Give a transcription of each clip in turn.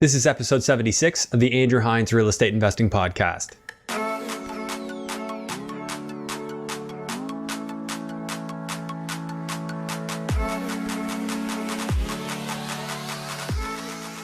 This is episode 76 of the Andrew Hines Real Estate Investing Podcast.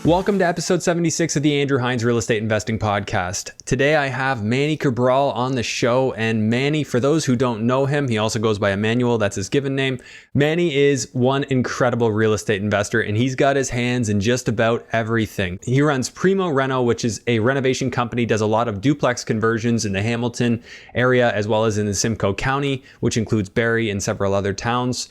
Welcome to episode 76 of the Andrew Hines Real Estate Investing Podcast. Today I have Manny Cabral on the show, and Manny, for those who don't know him, he also goes by Emanuel, that's his given name. Manny is one incredible real estate investor, and he's got his hands in just about everything. He runs Primo Reno, which is a renovation company, does a lot of duplex conversions in the Hamilton area, as well as in the Simcoe County, which includes Barrie and several other towns.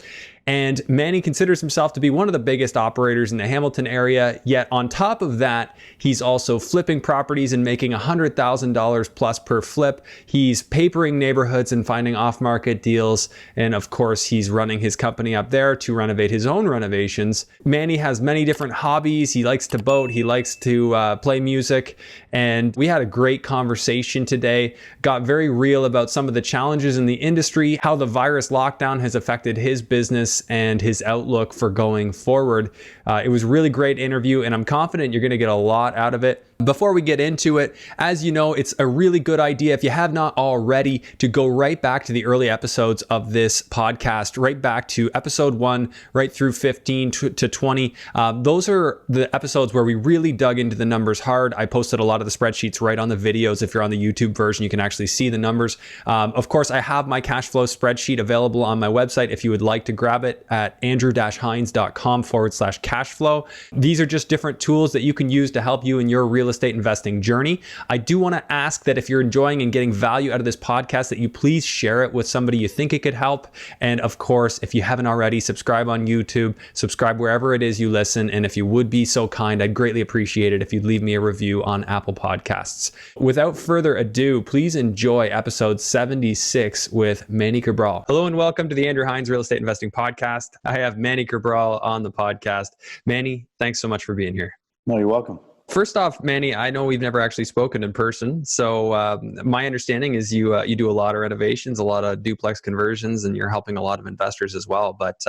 And Manny considers himself to be one of the biggest operators in the Hamilton area, yet on top of that, he's also flipping properties and making $100,000 plus per flip. He's papering neighborhoods and finding off-market deals. And of course, he's running his company up there to renovate his own renovations. Manny has many different hobbies. He likes to boat. He likes to play music. And we had a great conversation today, got very real about some of the challenges in the industry, how the virus lockdown has affected his business and his outlook for going forward. It was a really great interview, and I'm confident you're going to get a lot out of it. Before we get into it, as you know, it's a really good idea, if you have not already, to go right back to the early episodes of this podcast, right back to episode 1, right through 15 to 20. Those are the episodes where we really dug into the numbers hard. I posted a lot of the spreadsheets right on the videos. If you're on the YouTube version, you can actually see the numbers. Of course, I have my cash flow spreadsheet available on my website if you would like to grab it at andrew-hines.com/cash flow. These are just different tools that you can use to help you in your real estate investing journey. I do want to ask that if you're enjoying and getting value out of this podcast, that you please share it with somebody you think it could help. And of course, if you haven't already, subscribe on YouTube, subscribe wherever it is you listen. And if you would be so kind, I'd greatly appreciate it if you'd leave me a review on Apple Podcasts. Without further ado, please enjoy episode 76 with Manny Cabral. Hello and welcome to the Andrew Hines Real Estate Investing Podcast. I have Manny Cabral on the podcast. Manny, thanks so much for being here. No, you're welcome. First off, Manny, I know we've never actually spoken in person. So my understanding is you do a lot of renovations, a lot of duplex conversions, and you're helping a lot of investors as well. But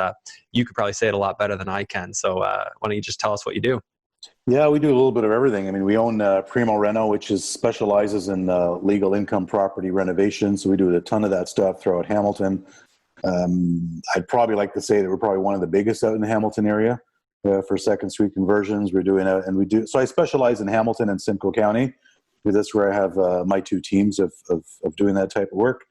you could probably say it a lot better than I can. So why don't you just tell us what you do? Yeah, we do a little bit of everything. I mean, we own Primo Reno, which specializes in legal income property renovations. So we do a ton of that stuff throughout Hamilton. I'd probably like to say that we're probably one of the biggest out in the Hamilton area. For second suite conversions, we're doing it, and we do. So I specialize in Hamilton and Simcoe County. That's where I have my two teams of doing that type of work.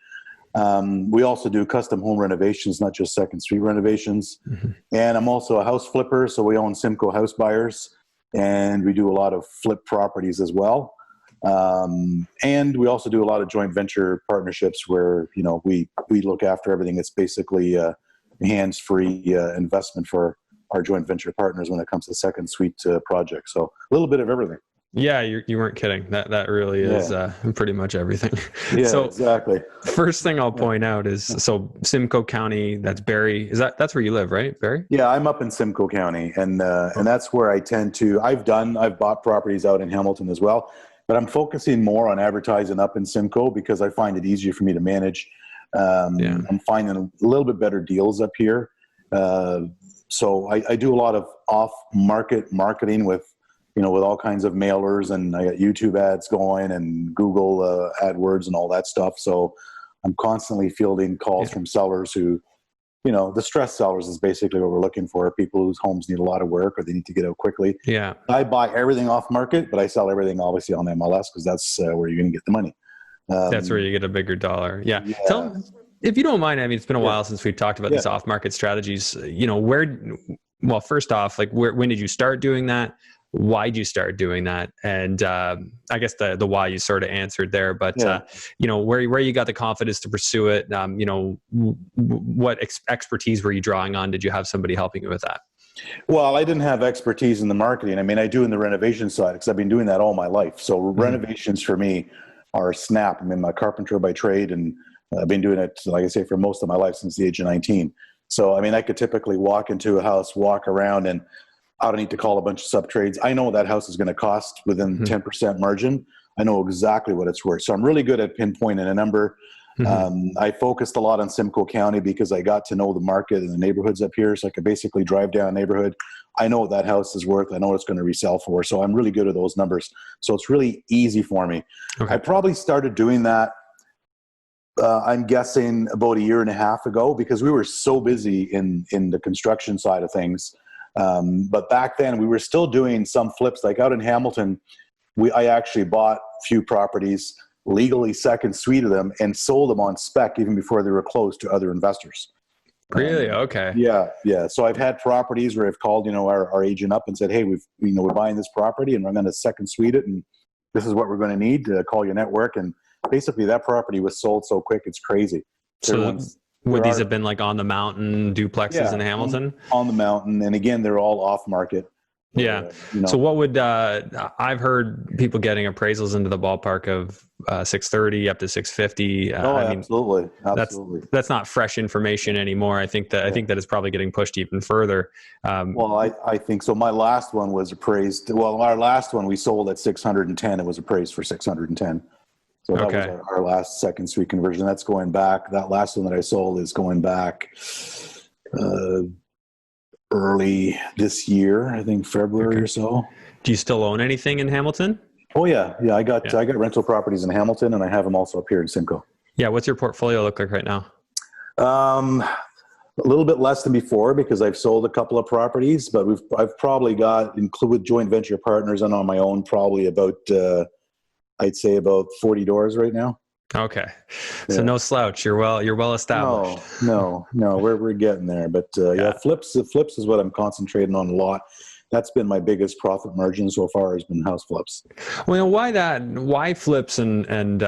We also do custom home renovations, not just second suite renovations. Mm-hmm. And I'm also a house flipper, so we own Simcoe House Buyers, and we do a lot of flip properties as well. And we also do a lot of joint venture partnerships where we look after everything. It's basically hands-free investment for our joint venture partners when it comes to second suite projects. So a little bit of everything. Yeah, you weren't kidding. That really is pretty much everything. Yeah, so exactly. First thing I'll point out is, so Simcoe County, that's Barrie. That's where you live, right? Barrie? Yeah, I'm up in Simcoe County, and that's where I tend to. I've bought properties out in Hamilton as well, but I'm focusing more on advertising up in Simcoe because I find it easier for me to manage. I'm finding a little bit better deals up here. So I do a lot of off-market marketing with all kinds of mailers, and I got YouTube ads going and Google AdWords and all that stuff. So I'm constantly fielding calls from sellers who, the stressed sellers is basically what we're looking for. People whose homes need a lot of work or they need to get out quickly. Yeah. I buy everything off market, but I sell everything obviously on MLS because that's where you're going to get the money. That's where you get a bigger dollar. Yeah. Tell me, if you don't mind, I mean, it's been a while since we've talked about these off-market strategies. Well, first off, when did you start doing that? Why did you start doing that? And I guess the why you sort of answered there, but where you got the confidence to pursue it, what expertise were you drawing on? Did you have somebody helping you with that? Well, I didn't have expertise in the marketing. I mean, I do in the renovation side because I've been doing that all my life. So renovations for me are a snap. I'm a carpenter by trade, and I've been doing it, like I say, for most of my life since the age of 19. So, I mean, I could typically walk into a house, walk around, and I don't need to call a bunch of sub-trades. I know what that house is going to cost within 10% margin. I know exactly what it's worth. So I'm really good at pinpointing a number. I focused a lot on Simcoe County because I got to know the market and the neighborhoods up here. So I could basically drive down a neighborhood. I know what that house is worth. I know what it's going to resell for. So I'm really good at those numbers. So it's really easy for me. Okay. I probably started doing that, I'm guessing about a year and a half ago, because we were so busy in the construction side of things. But back then we were still doing some flips, like out in Hamilton. I actually bought a few properties, legally second suite of them, and sold them on spec even before they were closed to other investors. Really? Okay. Yeah. So I've had properties where I've called, our agent up and said, hey, we're buying this property and we're going to second suite it, and this is what we're going to need to call your network. And basically that property was sold so quick, it's crazy. So would these have been like on the mountain duplexes in Hamilton? On the mountain. And again, they're all off market. Yeah. So what would, I've heard people getting appraisals into the ballpark of 630 up to 650. Absolutely. That's not fresh information anymore. I think that it's probably getting pushed even further. Well, I think so. My last one was appraised. Well, our last one we sold at 610. It was appraised for 610. So that was our last second suite conversion. That's going back. That last one that I sold is going back early this year, I think February or so. Do you still own anything in Hamilton? Oh yeah. I got rental properties in Hamilton, and I have them also up here in Simcoe. Yeah. What's your portfolio look like right now? A little bit less than before because I've sold a couple of properties, but I've probably got, include joint venture partners and on my own, probably about I'd say about 40 doors right now. Okay. So no slouch. You're well established. No, we're getting there. But flips is what I'm concentrating on a lot. That's been my biggest profit margin so far, has been house flips. Well, why flips and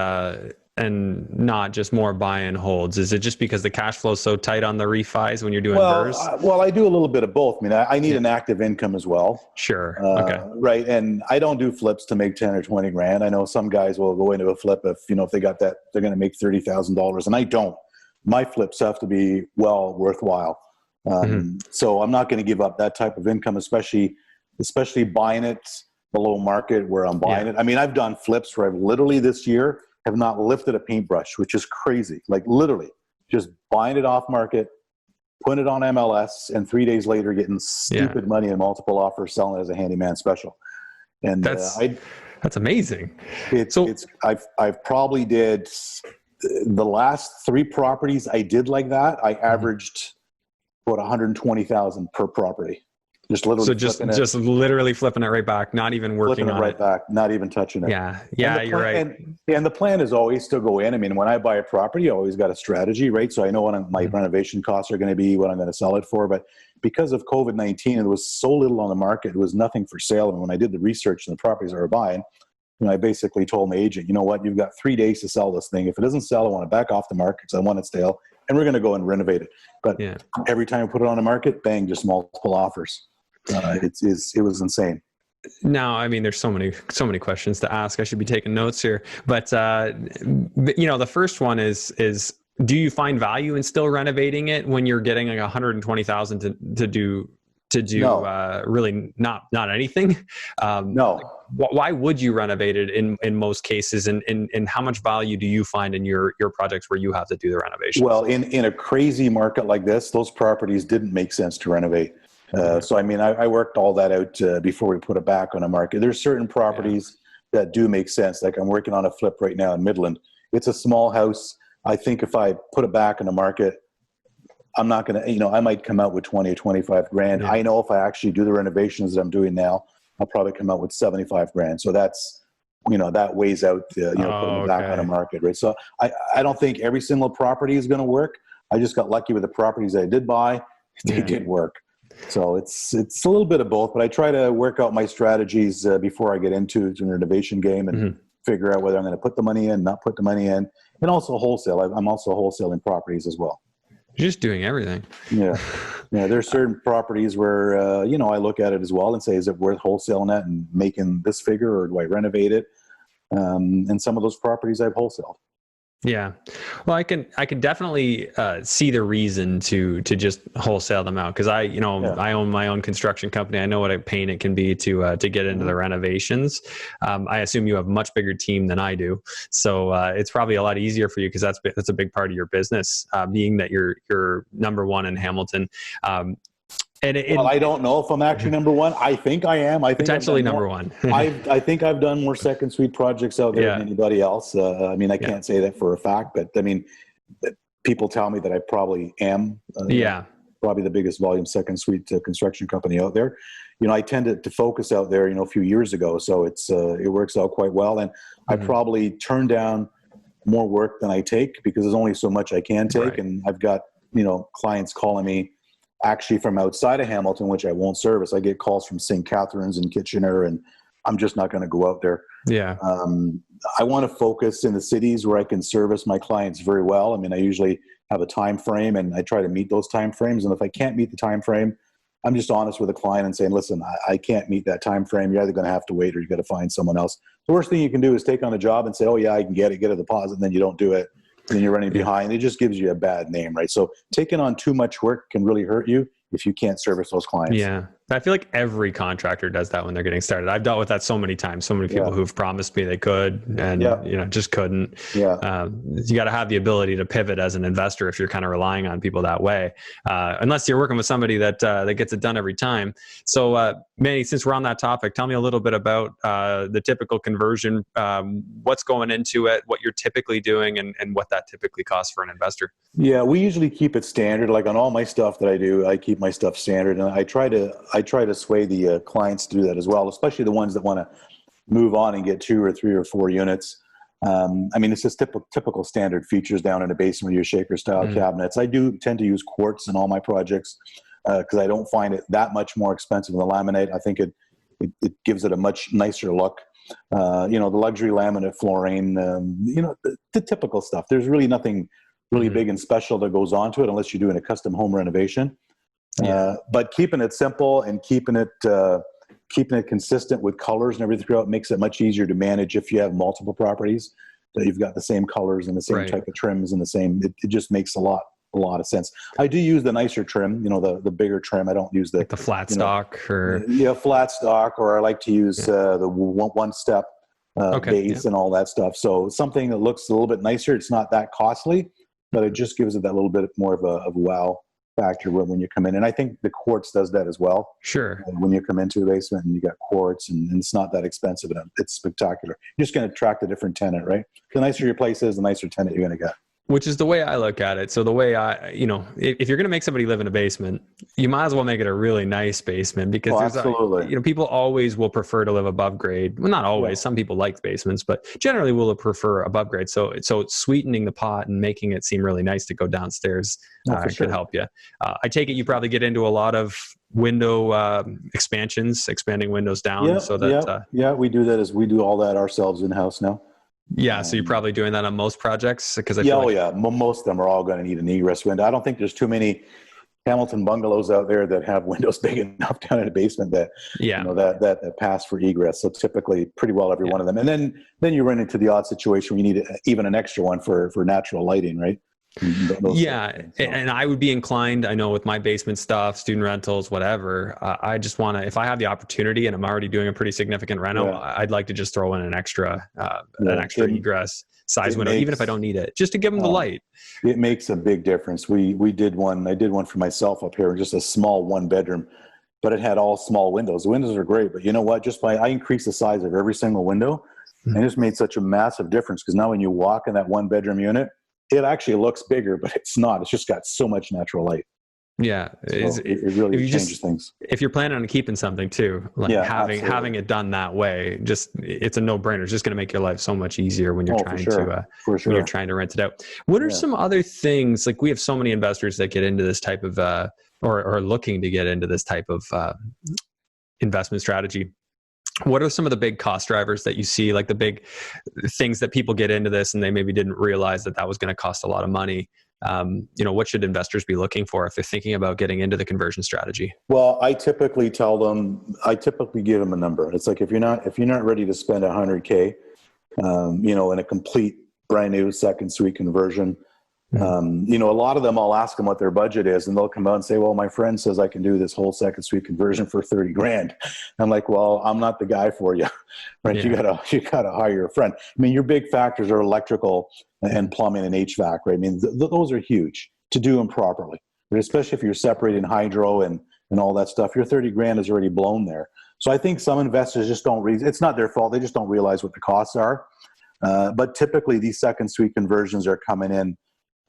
not just more buy and holds? Is it just because the cash flow is so tight on the refis when you're doing BRRRRs? Well, I do a little bit of both. I mean, I need an active income as well. Sure. Okay. Right. And I don't do flips to make 10 or 20 grand. I know some guys will go into a flip if they got that, they're going to make $30,000, and I don't. My flips have to be worthwhile. So I'm not going to give up that type of income, especially buying it below market where I'm buying it. I mean, I've done flips where I've literally this year have not lifted a paintbrush, which is crazy. Like literally just buying it off market, putting it on MLS, and 3 days later getting stupid money and multiple offers, selling it as a handyman special. And that's amazing. I've probably did the last 3 properties I did like that. I averaged about 120,000 per property. Just literally flipping it right back, not even working on it. Right back, not even touching it. Yeah, you're right. And the plan is always to go in. I mean, when I buy a property, I always got a strategy, right? So I know what my renovation costs are going to be, what I'm going to sell it for. But because of COVID-19, there was so little on the market, it was nothing for sale. And when I did the research on the properties I were buying, I basically told my agent, you know what, you've got 3 days to sell this thing. If it doesn't sell, I want to back off the market because I want it stale, and we're going to go and renovate it. But every time I put it on the market, bang, just multiple offers. It was insane. Now, I mean, there's so many questions to ask. I should be taking notes here, but the first one is do you find value in still renovating it when you're getting like 120,000 to do really not anything? No. Why would you renovate it in most cases, and how much value do you find in your projects where you have to do the renovation? Well, in a crazy market like this, those properties didn't make sense to renovate. So, I mean, I worked all that out before we put it back on the market. There's certain properties that do make sense. Like I'm working on a flip right now in Midland. It's a small house. I think if I put it back on the market, I'm not going to, I might come out with 20 or 25 grand. I know if I actually do the renovations that I'm doing now, I'll probably come out with 75 grand. So that's, that weighs out, putting it back on the market, right? So I don't think every single property is going to work. I just got lucky with the properties I did buy. They did work. So it's a little bit of both, but I try to work out my strategies before I get into the renovation game and figure out whether I'm going to put the money in, not put the money in, and also wholesale. I'm also wholesaling properties as well. You're just doing everything. Yeah. There's certain properties where I look at it as well and say, is it worth wholesaling that and making this figure, or do I renovate it? And some of those properties I've wholesaled. Yeah. Well, I can definitely see the reason to just wholesale them out, because I own my own construction company. I know what a pain it can be to get into the renovations. I assume you have a much bigger team than I do, so it's probably a lot easier for you, because that's a big part of your business, being that you're number one in Hamilton. Well, I don't know if I'm actually number one. I think I am. I think potentially I've done number more. one. I think I've done more second suite projects out there than anybody else. I mean, I can't say that for a fact, but I mean, people tell me that I probably am. Probably the biggest volume second suite construction company out there. I tended to focus out there, a few years ago, so it works out quite well. And I probably turn down more work than I take, because there's only so much I can take, Right. and I've got clients calling me actually from outside of Hamilton, which I won't service. I get calls from St. Catharines and Kitchener, and I'm just not going to go out there. Yeah. I want to focus in the cities where I can service my clients very well. I mean, I usually have a time frame, and I try to meet those time frames. And if I can't meet the time frame, I'm just honest with the client and saying, listen, I can't meet that time frame. You're either going to have to wait, or you got to find someone else. The worst thing you can do is take on a job and say, oh yeah, I can get a deposit, and then you don't do it. Then you're running behind. It just gives you a bad name, right? So taking on too much work can really hurt you if you can't service those clients. Yeah. I feel like every contractor does that when they're getting started. I've dealt with that so many times. So many people who've promised me they could, and just couldn't. Yeah. You got to have the ability to pivot as an investor if you're kind of relying on people that way, unless you're working with somebody that gets it done every time. So, Manny, since we're on that topic, tell me a little bit about the typical conversion, what's going into it, what you're typically doing, and what that typically costs for an investor. Yeah, we usually keep it standard. Like on all my stuff that I do, I keep my stuff standard, and I try to sway the clients to do that as well, especially the ones that want to move on and get 2 or 3 or 4 units. I mean, it's just typical standard features down in a basement with your shaker style cabinets. I do tend to use quartz in all my projects because I don't find it that much more expensive than the laminate. I think it gives it a much nicer look. The luxury laminate flooring, the typical stuff. There's really nothing really big and special that goes onto it unless you're doing a custom home renovation. But keeping it simple and keeping it consistent with colors and everything throughout makes it much easier to manage if you have multiple properties, that you've got the same colors and the same type of trims and the same. It just makes a lot of sense. I do use the nicer trim, the bigger trim. I don't use the flat stock or flat stock, or I like to use the one step base and all that stuff. So something that looks a little bit nicer. It's not that costly, but it just gives it that little bit more of a wow factor when you come in. And I think the quartz does that as well. Sure. When you come into a basement and you got quartz, and it's not that expensive, and it's spectacular. You're just going to attract a different tenant, right? The nicer your place is, the nicer tenant you're going to get. Which is the way I look at it. So the way if you're going to make somebody live in a basement, you might as well make it a really nice basement, because people always will prefer to live above grade. Well, not always. Some people like basements, but generally will prefer above grade. So sweetening the pot and making it seem really nice to go downstairs could help you. I take it you probably get into a lot of window expansions, expanding windows down. We do that. We do all that ourselves in-house now. Yeah, so you're probably doing that on most projects, because most of them are all going to need an egress window. I don't think there's too many Hamilton bungalows out there that have windows big enough down in the basement that that pass for egress. So typically, pretty well every one of them. And then you run into the odd situation where you need even an extra one for natural lighting, right? And I would be inclined, I know with my basement stuff, student rentals, whatever, I just want to, if I have the opportunity and I'm already doing a pretty significant reno, I'd like to just throw in an extra egress size window, even if I don't need it, just to give them the light. It makes a big difference. I did one for myself up here, just a small 1-bedroom, but it had all small windows. The windows are great, but you know what? I increased the size of every single window, and it just made such a massive difference, because now when you walk in that 1-bedroom unit, it actually looks bigger, but it's not. It's just got so much natural light. Yeah, so it really changes things. If you're planning on keeping something too, having it done that way, it's a no-brainer. It's just going to make your life so much easier when you're trying when you're trying to rent it out. What are some other things? Like, we have so many investors that get into this type of or looking to get into this type of investment strategy. What are some of the big cost drivers that you see, like the big things that people get into this and they maybe didn't realize that was going to cost a lot of money? What should investors be looking for if they're thinking about getting into the conversion strategy? Well, I typically give them a number. It's like, if you're not ready to spend $100K, in a complete brand new second suite conversion. You know, a lot of them, I'll ask them what their budget is, and they'll come out and say, well, my friend says I can do this whole second suite conversion for 30 grand. I'm like, well, I'm not the guy for you, right? Yeah. You gotta hire a friend. I mean, your big factors are electrical and plumbing and HVAC, right? I mean, those are huge to do them properly, but especially if you're separating hydro and all that stuff, your 30 grand is already blown there. So I think some investors just don't it's not their fault. They just don't realize what the costs are. But typically these second suite conversions are coming in,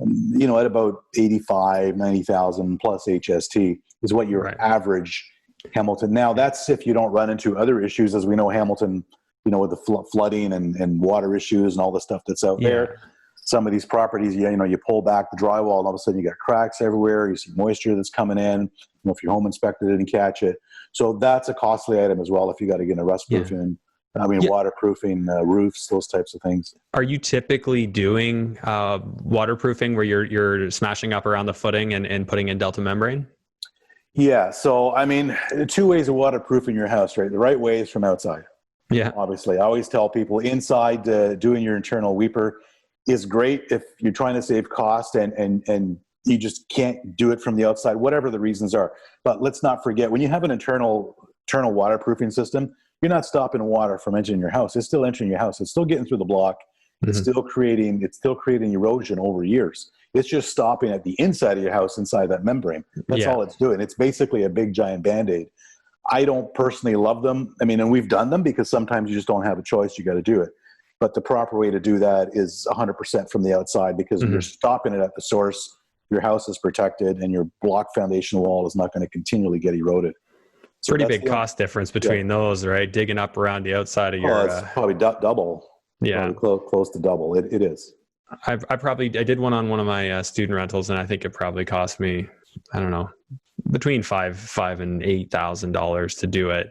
you know, at about 85, 90,000 plus HST is what your average Hamilton. Now that's if you don't run into other issues, as we know, Hamilton, you know, with the flooding and water issues and all the stuff that's out there. Some of these properties, you know, you pull back the drywall and all of a sudden you got cracks everywhere. You see moisture that's coming in. You know, if your home inspector didn't catch it. So that's a costly item as well if you got to get a rust proofing. Waterproofing roofs, those types of things. Are you typically doing waterproofing where you're smashing up around the footing and putting in Delta membrane? Yeah. So, I mean, 2 ways of waterproofing your house, right? The right way is from outside. Yeah. Obviously, I always tell people inside doing your internal weeper is great if you're trying to save cost and you just can't do it from the outside, whatever the reasons are. But let's not forget, when you have an internal waterproofing system, you're not stopping water from entering your house. It's still entering your house. It's still getting through the block. It's still creating erosion over years. It's just stopping at the inside of your house, inside that membrane. That's all it's doing. It's basically a big giant Band-Aid. I don't personally love them. I mean, and we've done them because sometimes you just don't have a choice. You got to do it. But the proper way to do that is 100% from the outside, because if you're stopping it at the source, your house is protected and your block foundation wall is not going to continually get eroded. So pretty big cost difference between those, right? Digging up around the outside of your... it's probably double. Yeah. Probably close to double. It is. I did one on one of my student rentals, and I think it probably cost me, I don't know, between $5,000 and $8,000 to do it.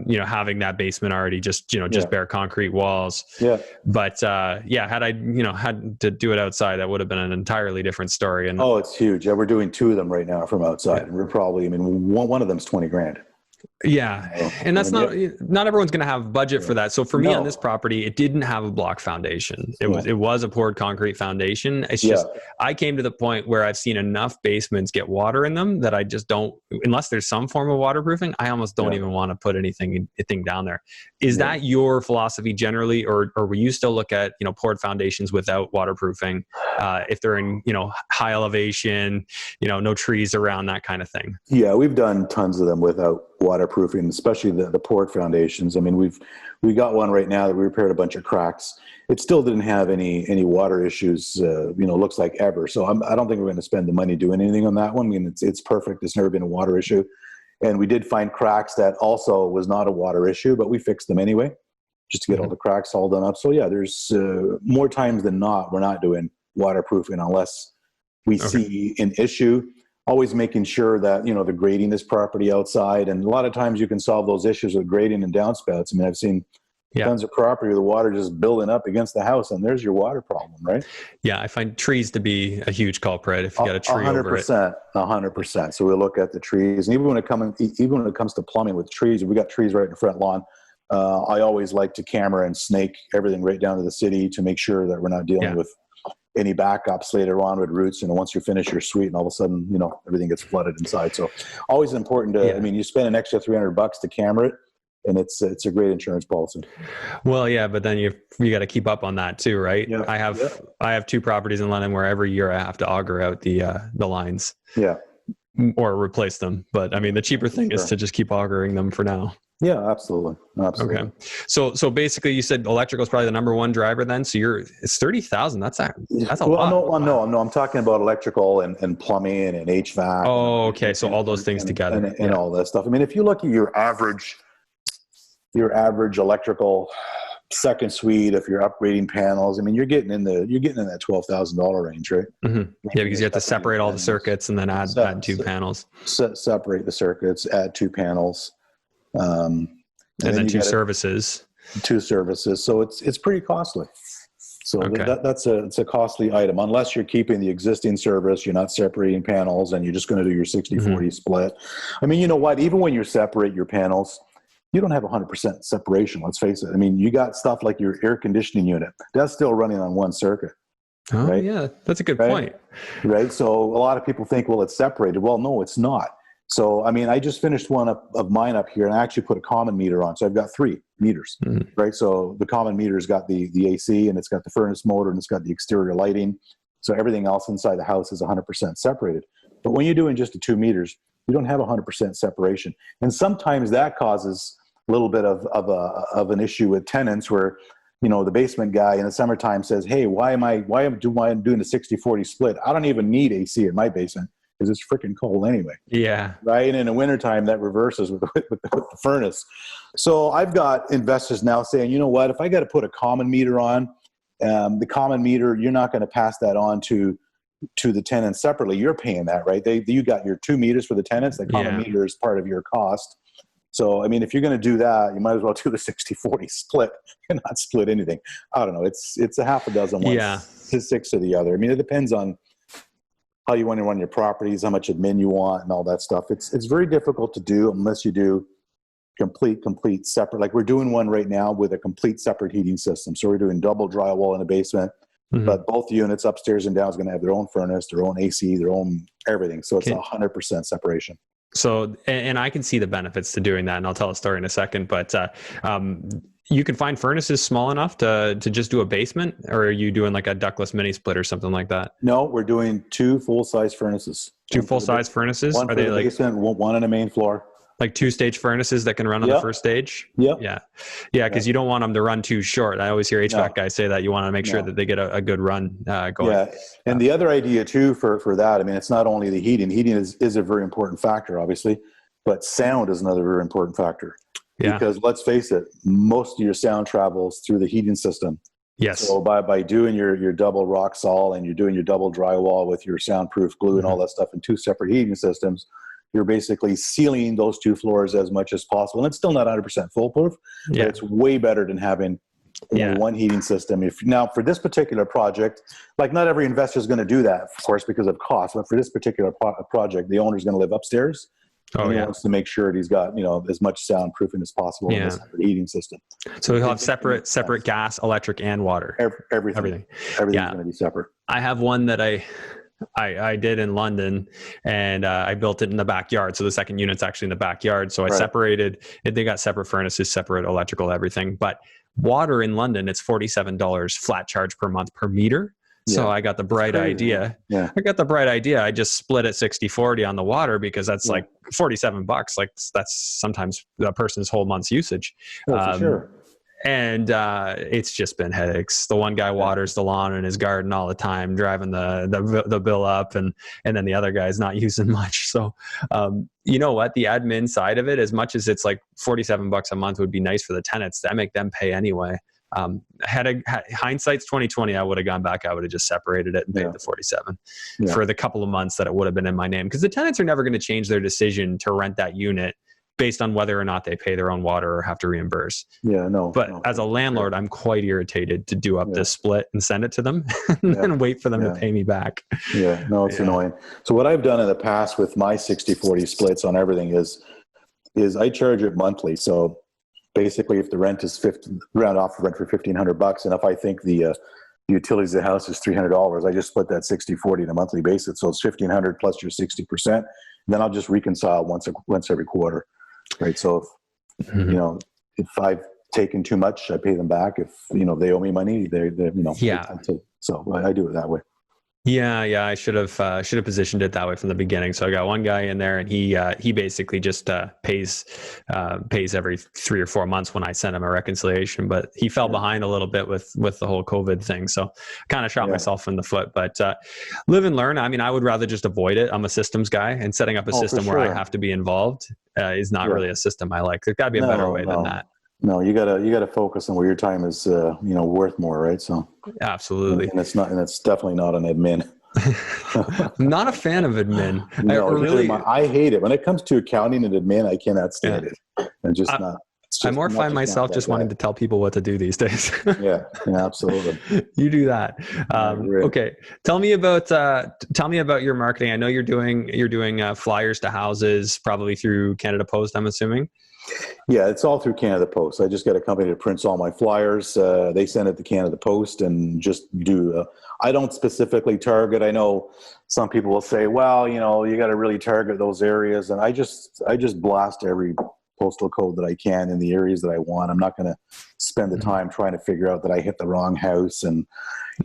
You know, having that basement already just bare concrete walls. Yeah. But had I, had to do it outside, that would have been an entirely different story. And it's huge. Yeah, we're doing 2 of them right now from outside. And we're probably, one of them's 20 grand. Yeah. And that's not everyone's going to have budget for that. So for me on this property, it didn't have a block foundation. It was a poured concrete foundation. It's just, I came to the point where I've seen enough basements get water in them that I just don't, unless there's some form of waterproofing, I almost don't even want to put anything down there. Is that your philosophy generally, or will you still look at, poured foundations without waterproofing, if they're in, high elevation, no trees around, that kind of thing? Yeah, we've done tons of them without waterproofing, especially the poured foundations. I mean, we got one right now that we repaired a bunch of cracks. It still didn't have any water issues, looks like ever. So I don't think we're going to spend the money doing anything on that one. I mean, it's perfect. It's never been a water issue. And we did find cracks that also was not a water issue, but we fixed them anyway, just to get all the cracks all done up. So yeah, there's more times than not, we're not doing waterproofing unless we see an issue. Always making sure that, the grading is properly outside. And a lot of times you can solve those issues with grading and downspouts. I mean, I've seen tons of property where the water just building up against the house, and there's your water problem, right? Yeah, I find trees to be a huge culprit if you got a tree 100%, over it. 100%. So we look at the trees. And even when it comes to plumbing with trees, we got trees right in the front lawn. I always like to camera and snake everything right down to the city to make sure that we're not dealing with any backups later on with roots, once you finish your suite and all of a sudden, everything gets flooded inside. So always important to, you spend an extra $300 to camera it, and it's a great insurance policy. Well, yeah, but then you got to keep up on that too, right? Yeah. I have 2 properties in London where every year I have to auger out the lines. Yeah. Or replace them. But I mean, the cheaper thing is to just keep augering them for now. Yeah, absolutely. Okay. So basically you said electrical is probably the number one driver then. So it's 30,000. That's a lot. No, I'm talking about electrical and plumbing and HVAC. Oh, okay. So all those things together and all that stuff. I mean, if you look at your average electrical second suite, if you're upgrading panels, I mean, you're getting in that $12,000 range, right? Mm-hmm. Yeah, because you have to separate all the circuits and then add 2 panels. Separate the circuits, add 2 panels. And then 2 services. 2 services. So it's pretty costly. So it's a costly item, unless you're keeping the existing service, you're not separating panels, and you're just going to do your 60-40 split. I mean, you know what? Even when you separate your panels, you don't have 100% separation. Let's face it. I mean, you got stuff like your air conditioning unit that's still running on one circuit. Oh, right? yeah, that's a good point. Right. So a lot of people think, well, it's separated. Well, no, it's not. So, I mean, I just finished one of mine up here, and I actually put a common meter on. So I've got 3 meters, right? So the common meter's got the AC, and it's got the furnace motor, and it's got the exterior lighting. So everything else inside the house is 100% separated. But when you're doing just the 2 meters, you don't have 100% separation. And sometimes that causes a little bit of an issue with tenants where, you know, the basement guy in the summertime says, hey, why am I doing a 60-40 split? I don't even need AC in my basement because it's freaking cold anyway. Yeah. Right. And in the wintertime, that reverses with the furnace. So I've got investors now saying, you know what, if I got to put a common meter on, the common meter, you're not going to pass that on to the tenants separately. You're paying that, right? You got your 2 meters for the tenants. The common meter is part of your cost. So, I mean, if you're going to do that, you might as well do the 60-40 split and not split anything. I don't know. It's a half a dozen ones, to 6 or the other. I mean, it depends on how you want to run your properties, how much admin you want, and all that stuff. It's very difficult to do unless you do complete separate. Like we're doing one right now with a complete separate heating system. So we're doing double drywall in the basement, but both units upstairs and down is going to have their own furnace, their own AC, their own everything. So it's 100% separation. So, and I can see the benefits to doing that, and I'll tell a story in a second, but you can find furnaces small enough to just do a basement, or are you doing like a ductless mini split or something like that? No, we're doing 2 full-size furnaces. 2 full-size furnaces? One are for they the like basement, one on the main floor. Like 2-stage furnaces that can run on the first stage? Yep. Yeah. Because you don't want them to run too short. I always hear HVAC guys say that you want to make sure that they get a good run going. Yeah. And the other idea too for that, I mean, it's not only the heating. Heating is a very important factor, obviously, but sound is another very important factor. Yeah. Because let's face it, most of your sound travels through the heating system. Yes. So by doing your double rock sol and you're doing your double drywall with your soundproof glue and all that stuff in 2 separate heating systems, you're basically sealing those 2 floors as much as possible. And it's still not 100% foolproof, but it's way better than having only one heating system. Now, for this particular project, like not every investor is going to do that, of course, because of cost. But for this particular project, the owner is going to live upstairs. He wants to make sure that he's got, you know, as much soundproofing as possible in this heating system. So he'll have separate gas, electric, and water. Everything's going to be separate. I have one that I did in London, and I built it in the backyard. So the second unit's actually in the backyard. So I separated it. They got separate furnaces, separate electrical, everything. But water in London, it's $47 flat charge per month per meter. So I got the bright idea. Yeah. I got the bright idea. I just split it 60-40 on the water because that's like $47. Like that's sometimes a person's whole month's usage. For sure. And it's just been headaches. The one guy waters the lawn in his garden all the time, driving the bill up, and then the other guy's not using much. So you know what? The admin side of it, as much as it's like $47 a month would be nice for the tenants, that make them pay anyway. Hindsight's 2020, I would have gone back. I would have just separated it and paid the 47 for the couple of months that it would have been in my name, because the tenants are never going to change their decision to rent that unit based on whether or not they pay their own water or have to reimburse. But as a landlord, I'm quite irritated to do up this split and send it to them and then wait for them to pay me back. It's annoying. So what I've done in the past with my 60-40 splits on everything is I charge it monthly. So basically, if the rent is round off the rent for $1,500, and if I think the utilities of the house is $300, I just split that 60-40 on a monthly basis. So it's $1,500 plus your 60%. Then I'll just reconcile once every quarter, right? So if you know, if I've taken too much, I pay them back. If you know they owe me money, they so I do it that way. I should have positioned it that way from the beginning. So I got one guy in there, and he basically just pays every 3 or 4 months when I send him a reconciliation. But he fell behind a little bit with the whole COVID thing, so kind of shot myself in the foot. But live and learn. I mean, I would rather just avoid it. I'm a systems guy, and setting up a system where I have to be involved is not really a system I like. There's got to be a better way than that. No, you gotta focus on where your time is, worth more, right? So absolutely, and it's definitely not an admin. I'm not a fan of admin. No, I hate it when it comes to accounting and admin. I cannot stand it. I'm just not. I more find myself just wanting to tell people what to do these days. yeah, absolutely. You do that. Okay. Tell me about your marketing. I know you're doing flyers to houses, probably through Canada Post, I'm assuming. Yeah, it's all through Canada Post. I just got a company that prints all my flyers. They send it to Canada Post and just do. I don't specifically target. I know some people will say, "Well, you got to really target those areas," and I just blast every postal code that I can in the areas that I want. I'm not going to spend the time trying to figure out that I hit the wrong house. And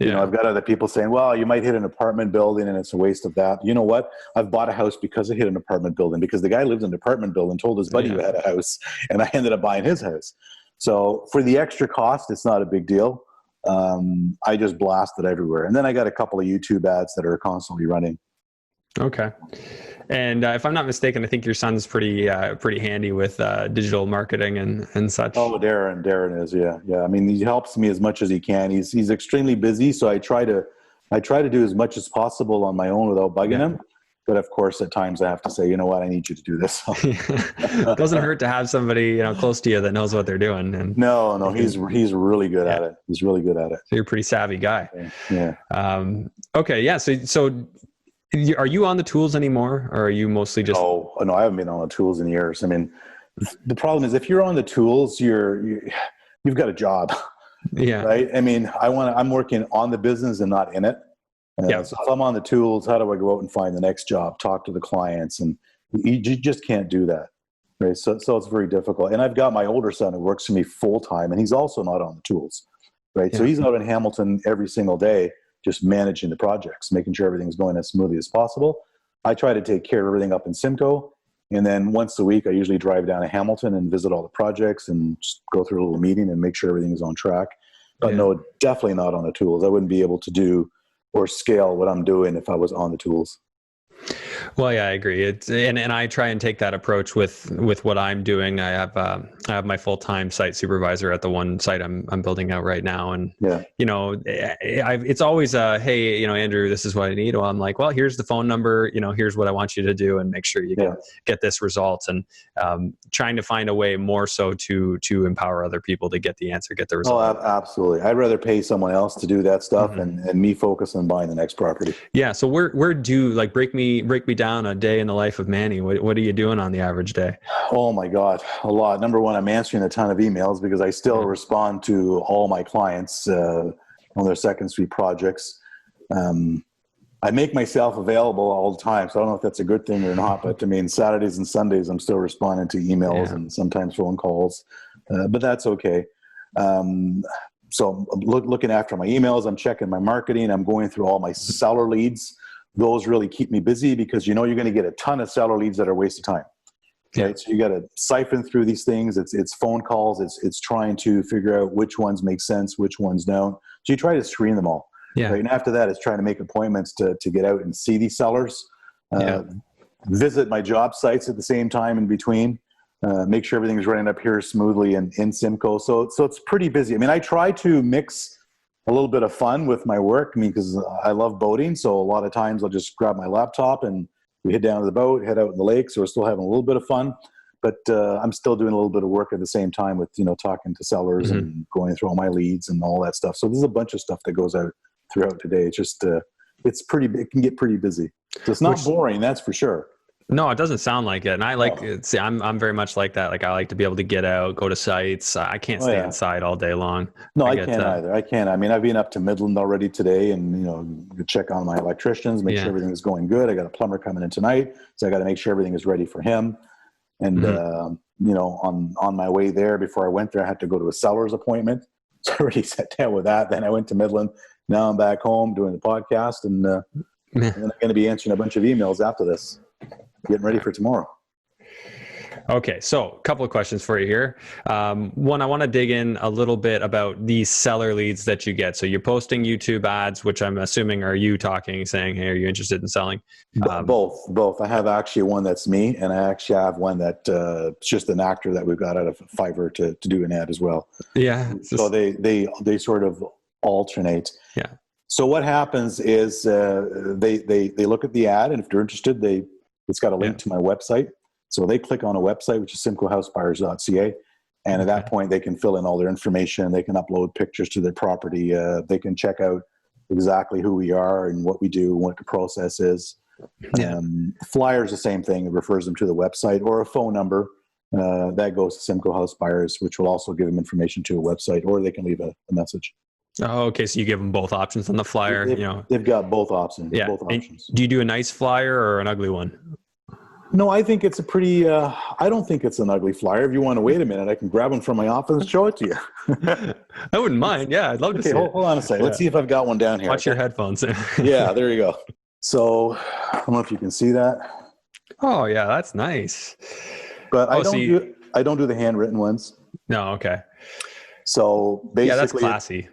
I've got other people saying, "Well, you might hit an apartment building, and it's a waste of that." You know what? I've bought a house because I hit an apartment building, because the guy lived in an apartment building, told his buddy who had a house, and I ended up buying his house. So for the extra cost, it's not a big deal. I just blast it everywhere. And then I got a couple of YouTube ads that are constantly running. Okay. And if I'm not mistaken, I think your son's pretty handy with digital marketing and such. Oh, Darren is, yeah. I mean, he helps me as much as he can. He's extremely busy, so I try to do as much as possible on my own without bugging him. But of course, at times I have to say, you know what, I need you to do this. It doesn't hurt to have somebody close to you that knows what they're doing. And no, he's really good at it. He's really good at it. So you're a pretty savvy guy. Yeah. Okay. Yeah. So are you on the tools anymore, or are you mostly just? No, I haven't been on the tools in years. I mean, the problem is if you're on the tools, you've got a job. Yeah. Right. I mean, I'm working on the business and not in it. So if I'm on the tools, how do I go out and find the next job, talk to the clients? And you just can't do that. Right. So it's very difficult. And I've got my older son who works for me full time, and he's also not on the tools. Right. Yeah. So he's out in Hamilton every single day, just managing the projects, making sure everything's going as smoothly as possible. I try to take care of everything up in Simcoe. And then once a week, I usually drive down to Hamilton and visit all the projects and just go through a little meeting and make sure everything is on track. But no, definitely not on the tools. I wouldn't be able to do or scale what I'm doing if I was on the tools. Well, yeah, I agree. And I try and take that approach with what I'm doing. I have my full-time site supervisor at the one site I'm building out right now, and it's always hey, Andrew, this is what I need. Well, I'm like, well, here's the phone number. Here's what I want you to do, and make sure you get this result. And trying to find a way more so to empower other people to get the answer, get the result. Oh, absolutely. I'd rather pay someone else to do that stuff and me focus on buying the next property. Yeah. So where do break me down a day in the life of Manny. What are you doing on the average day? Oh my God, a lot. Number one, I'm answering a ton of emails because I still respond to all my clients on their second suite projects. I make myself available all the time, so I don't know if that's a good thing or not, but I mean, Saturdays and Sundays, I'm still responding to emails and sometimes phone calls, but that's okay. So I'm looking after my emails, I'm checking my marketing, I'm going through all my seller leads. Those really keep me busy because you're going to get a ton of seller leads that are a waste of time. Right? So you got to siphon through these things. It's phone calls. It's trying to figure out which ones make sense, which ones don't. So you try to screen them all. Yeah. Right? And after that, it's trying to make appointments to get out and see these sellers, visit my job sites at the same time in between, make sure everything's running up here smoothly in Simcoe. So it's pretty busy. I mean, I try to mix a little bit of fun with my work. I mean, because I love boating. So a lot of times I'll just grab my laptop and we head down to the boat, head out in the lake. So we're still having a little bit of fun, but I'm still doing a little bit of work at the same time with, talking to sellers and going through all my leads and all that stuff. So there's a bunch of stuff that goes out throughout today. It's just, it can get pretty busy. So it's not boring, that's for sure. No, it doesn't sound like it. And I like it. See, I'm very much like that. Like I like to be able to get out, go to sites. I can't stay inside all day long. No, I can't either. I can't. I mean, I've been up to Midland already today and, check on my electricians, make sure everything is going good. I got a plumber coming in tonight. So I got to make sure everything is ready for him. And, on my way there, before I went there, I had to go to a seller's appointment. So I already sat down with that. Then I went to Midland. Now I'm back home doing the podcast and then I'm going to be answering a bunch of emails after this. Getting ready for tomorrow. Okay, so a couple of questions for you here. One, I want to dig in a little bit about these seller leads that you get. So you're posting YouTube ads, which I'm assuming are you talking, saying, hey, are you interested in selling? Both. I have actually one that's me, and I actually have one that it's just an actor that we've got out of Fiverr to do an ad as well. Yeah. So they sort of alternate. Yeah. So what happens is they look at the ad, and if they're interested, it's got a link to my website. So they click on a website, which is simcoehousebuyers.ca. And at that point, they can fill in all their information. They can upload pictures to their property. They can check out exactly who we are and what we do and what the process is. Flyers, the same thing. It refers them to the website or a phone number. that goes to Simcoe House buyers, which will also give them information to a website, or they can leave a message. Oh, okay. So you give them both options on the flyer, They've got both options. Yeah. Both options. Do you do a nice flyer or an ugly one? No, I think it's a pretty, I don't think it's an ugly flyer. If you want to wait a minute, I can grab one from my office and show it to you. I wouldn't mind. Yeah, I'd love to see hold, it. hold on a second. Let's see if I've got one down here. Watch your headphones. Yeah, there you go. So I don't know if you can see that. Oh, yeah, that's nice. But I don't do the handwritten ones. No, okay. So basically, yeah, that's classy.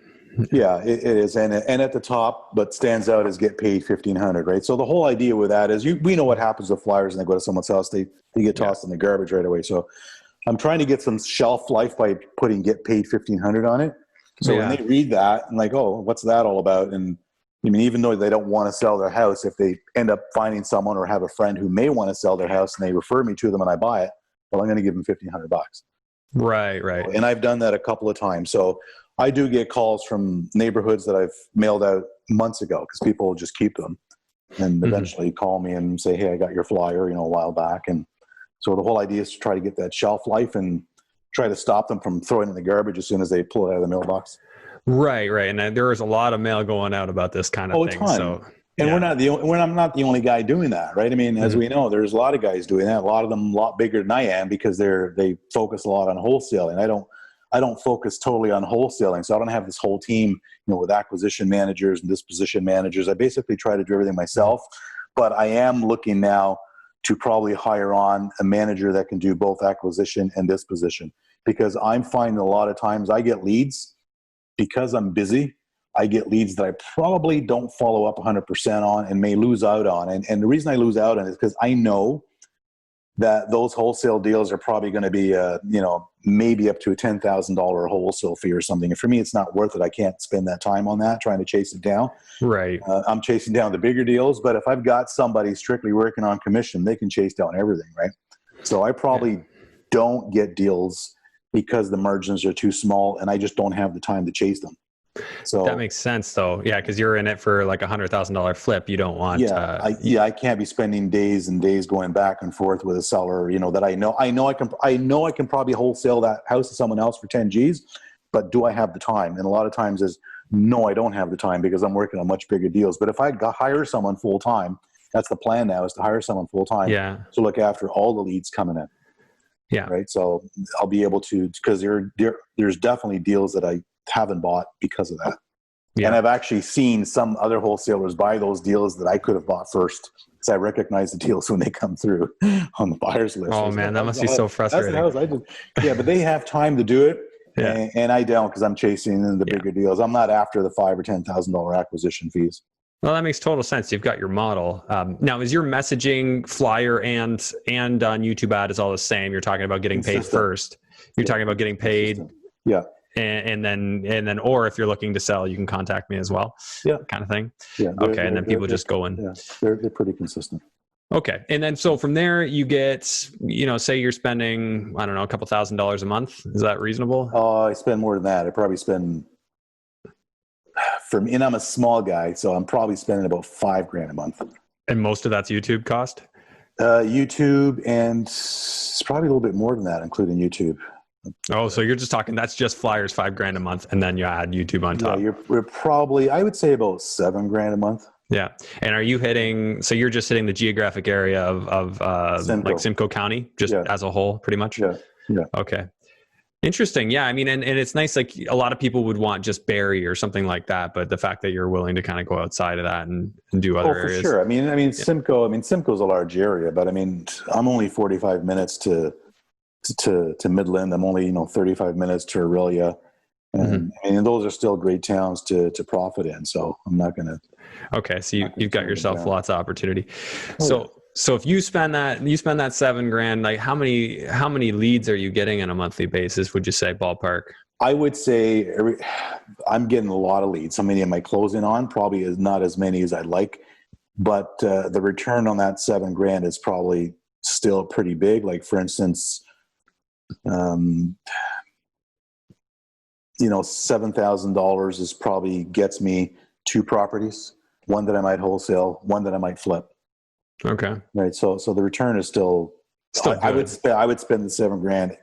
Yeah, it is, and at the top, but stands out is get paid $1,500, right? So the whole idea with that is we know what happens with flyers, and they go to someone's house, they get tossed in the garbage right away. So I'm trying to get some shelf life by putting get paid $1,500 on it. So when they read that and like, oh, what's that all about? And I mean, even though they don't want to sell their house, if they end up finding someone or have a friend who may want to sell their house and they refer me to them and I buy it, well, I'm going to give them $1,500. Right. And I've done that a couple of times. So I do get calls from neighborhoods that I've mailed out months ago because people just keep them and eventually call me and say, hey, I got your flyer, a while back. And so the whole idea is to try to get that shelf life and try to stop them from throwing it in the garbage as soon as they pull it out of the mailbox. Right. And there is a lot of mail going out about this kind of thing. So, and I'm not the only guy doing that, right? I mean, as we know, there's a lot of guys doing that. A lot of them a lot bigger than I am because they focus a lot on wholesaling. I don't focus totally on wholesaling. So I don't have this whole team, with acquisition managers and disposition managers. I basically try to do everything myself, but I am looking now to probably hire on a manager that can do both acquisition and disposition, because I'm finding a lot of times I get leads because I'm busy. I get leads that I probably don't follow up 100% on and may lose out on. And the reason I lose out on it is because I know that those wholesale deals are probably going to be, maybe up to a $10,000 wholesale fee or something. And for me, it's not worth it. I can't spend that time on that, trying to chase it down. Right. I'm chasing down the bigger deals, but if I've got somebody strictly working on commission, they can chase down everything, right? So I probably don't get deals because the margins are too small and I just don't have the time to chase them. So that makes sense though. Yeah. Cause you're in it for like $100,000 flip. You don't want, I can't be spending days and days going back and forth with a seller, that I know I can probably wholesale that house to someone else for 10 G's, but do I have the time? And a lot of times no, I don't have the time because I'm working on much bigger deals. But if I hire someone full time, that's the plan now, is to hire someone full time to look after all the leads coming in. Yeah. Right. So I'll be able to, because there's definitely deals that I haven't bought because of that. Yeah. And I've actually seen some other wholesalers buy those deals that I could have bought first, because I recognize the deals when they come through on the buyer's list. Oh man, that must be so frustrating. That's the house but they have time to do it. And I don't, because I'm chasing the bigger deals. I'm not after the $5,000 or $10,000 acquisition fees. Well, that makes total sense. You've got your model. Now, is your messaging, flyer and on YouTube ad is all the same? You're talking about getting paid first. You're talking about getting paid. Yeah. And then, or if you're looking to sell, you can contact me as well. Yeah. Kind of thing. Yeah. Okay. And then people just go in. Yeah. They're pretty consistent. Okay. And then, so from there you get, say you're spending, I don't know, a couple $1,000s a month. Is that reasonable? I spend more than that. I probably spend, and I'm a small guy, so I'm probably spending about $5,000 a month. And most of that's YouTube cost? YouTube, and it's probably a little bit more than that, including YouTube. Oh, so you're just talking, that's just flyers, $5,000 a month, and then you add YouTube on top. Yeah, we're probably, I would say about $7,000 a month. Yeah. And are you so you're just hitting the geographic area of Simcoe. like Simcoe County, just as a whole, pretty much? Yeah. Yeah. Okay. Interesting. Yeah. I mean, and it's nice. Like a lot of people would want just Barrie or something like that, but the fact that you're willing to kind of go outside of that and do other areas. For sure. I mean, Simcoe's a large area, but I mean, I'm only 45 minutes to Midland. I'm only, 35 minutes to Aurelia. And I mean, those are still great towns to profit in. So I'm not going to. Okay. So you've got yourself lots of opportunity. So if you spend that $7,000, like how many leads are you getting on a monthly basis? Would you say, ballpark? I would say I'm getting a lot of leads. How many am I closing on? Probably is not as many as I'd like, but the return on that $7,000 is probably still pretty big. Like for instance, $7,000 is probably gets me 2 properties, one that I might wholesale, one that I might flip. Okay. Right. So the return is still Still I good. would spend the $7,000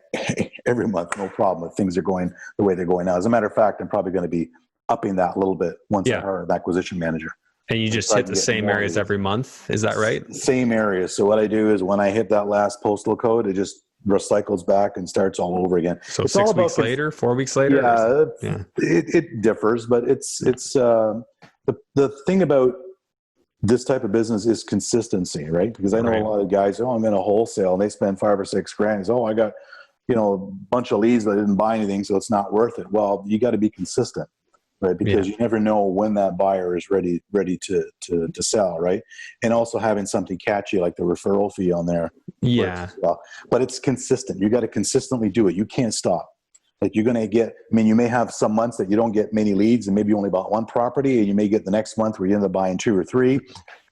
every month, no problem, if things are going the way they're going now. As a matter of fact, I'm probably going to be upping that a little bit once I Yeah. hire an acquisition manager. And you just So I hit can the get same more areas leads. every month. Is that right? Same areas. So what I do is when I hit that last postal code, it just recycles back and starts all over again. So It's 6 all weeks about later, 4 weeks later? yeah, Yeah. it differs, but it's the thing about this type of business is consistency, right? Because I know Right. a lot of guys, I'm in a wholesale and they spend $5,000 or $6,000. I got, a bunch of leads, but I didn't buy anything, so it's not worth it. Well, you got to be consistent, right? Because you never know when that buyer is ready to sell, right? And also having something catchy like the referral fee on there. Yeah. Well. But it's consistent. You got to consistently do it. You can't stop. Like you're going to get, you may have some months that you don't get many leads and maybe you only bought one property, and you may get the next month where you end up buying 2 or 3.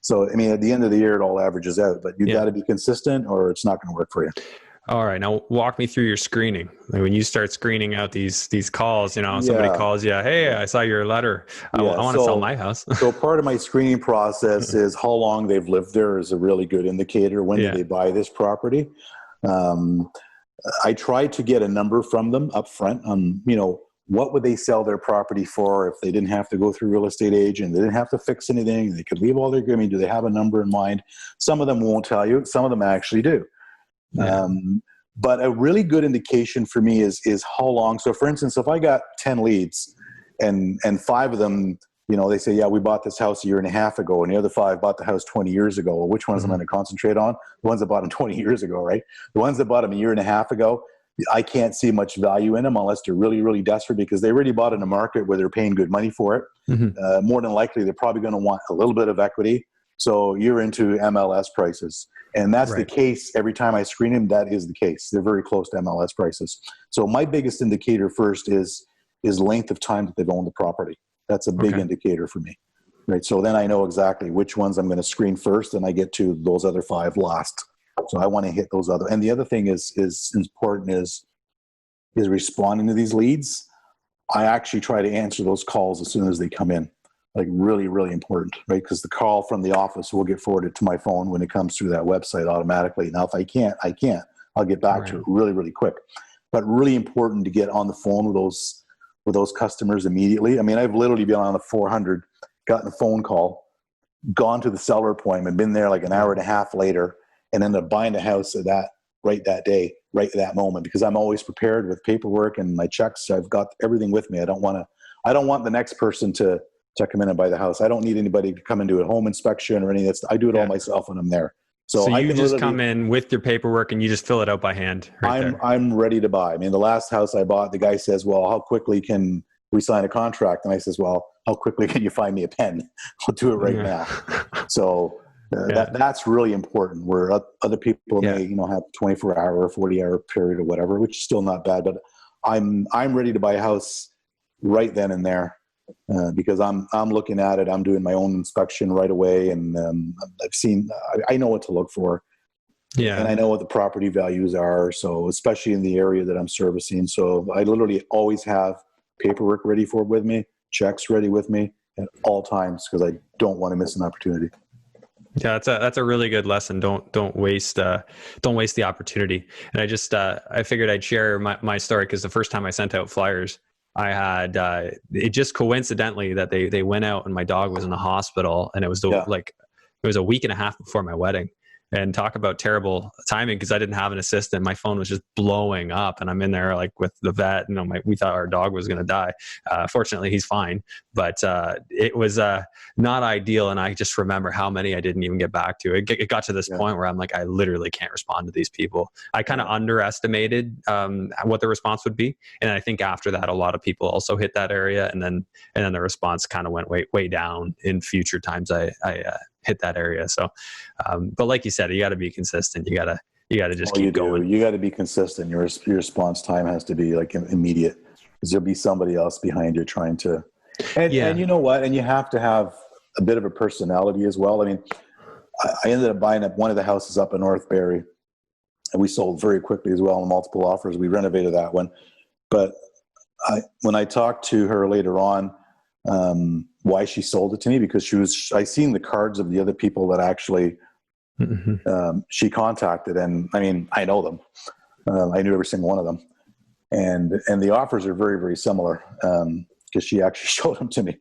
So, at the end of the year, it all averages out, but you got to be consistent or it's not going to work for you. All right. Now walk me through your screening. Like when you start screening out these calls, somebody calls you, hey, I saw your letter. I want to sell my house. So part of my screening process is how long they've lived there is a really good indicator. When did they buy this property? I try to get a number from them up front on, what would they sell their property for if they didn't have to go through real estate agent, they didn't have to fix anything, they could leave all their, do they have a number in mind? Some of them won't tell you, some of them actually do. Yeah. But a really good indication for me is how long. So for instance, if I got 10 leads and 5 of them, they say, yeah, we bought this house 1.5 years ago, and the other 5 bought the house 20 years ago. Well, which ones I'm going to concentrate on? The ones that bought them 20 years ago, right? The ones that bought them 1.5 years ago, I can't see much value in them unless they're really, really desperate, because they already bought in a market where they're paying good money for it. More than likely, they're probably going to want a little bit of equity. So you're into MLS prices. And that's the case every time I screen them. That is the case. They're very close to MLS prices. So my biggest indicator first is length of time that they've owned the property. That's a big indicator for me, right? So then I know exactly which ones I'm going to screen first, and I get to those other 5 last. So I want to hit those other. And the other thing is important is responding to these leads. I actually try to answer those calls as soon as they come in. Like really, really important, right? Because the call from the office will get forwarded to my phone when it comes through that website automatically. Now, if I can't, I'll get back to it really, really quick. But really important to get on the phone with those customers immediately. I've literally been on the 400, gotten a phone call, gone to the seller appointment, been there like an hour and a half later, and ended up buying the house at that day, right at that moment, because I'm always prepared with paperwork and my checks. So I've got everything with me. I don't want the next person to come in and buy the house. I don't need anybody to come and do a home inspection or anything. I do it all myself when I'm there. So I you can just come in with your paperwork and you just fill it out by hand. I'm ready to buy. The last house I bought, the guy says, well, how quickly can we sign a contract? And I says, well, how quickly can you find me a pen? I'll do it right now. So that's really important, where other people may, have 24-hour or 40-hour period or whatever, which is still not bad, but I'm ready to buy a house right then and there. Because I'm looking at it, I'm doing my own inspection right away, and I know what to look for, and I know what the property values are. So especially in the area that I'm servicing, so I literally always have paperwork ready with me, checks ready with me at all times, because I don't want to miss an opportunity. Yeah, that's a really good lesson. Don't waste the opportunity. And I figured I'd share my story, because the first time I sent out flyers, I had it just coincidentally that they went out and my dog was in the hospital, and it was it was a week and a half before my wedding. And talk about terrible timing, because I didn't have an assistant. My phone was just blowing up, and I'm in there like with the vet. We thought our dog was going to die. Fortunately, he's fine, but it was not ideal. And I just remember how many I didn't even get back to. It got to this point where I'm like, I literally can't respond to these people. I kind of underestimated what the response would be, and I think after that, a lot of people also hit that area, and then the response kind of went way down in future times. I hit that area. So, but like you said, you got to be consistent. You got to just keep going. You got to be consistent. Your response time has to be like immediate, because there'll be somebody else behind you trying to, and you know what? And you have to have a bit of a personality as well. I ended up buying up one of the houses up in North Barrie, and we sold very quickly as well in multiple offers. We renovated that one. But when I talked to her later on, why she sold it to me, because I seen the cards of the other people that actually She contacted, and I mean, I know them. I knew every single one of them. And the offers are very, very similar, because she actually showed them to me.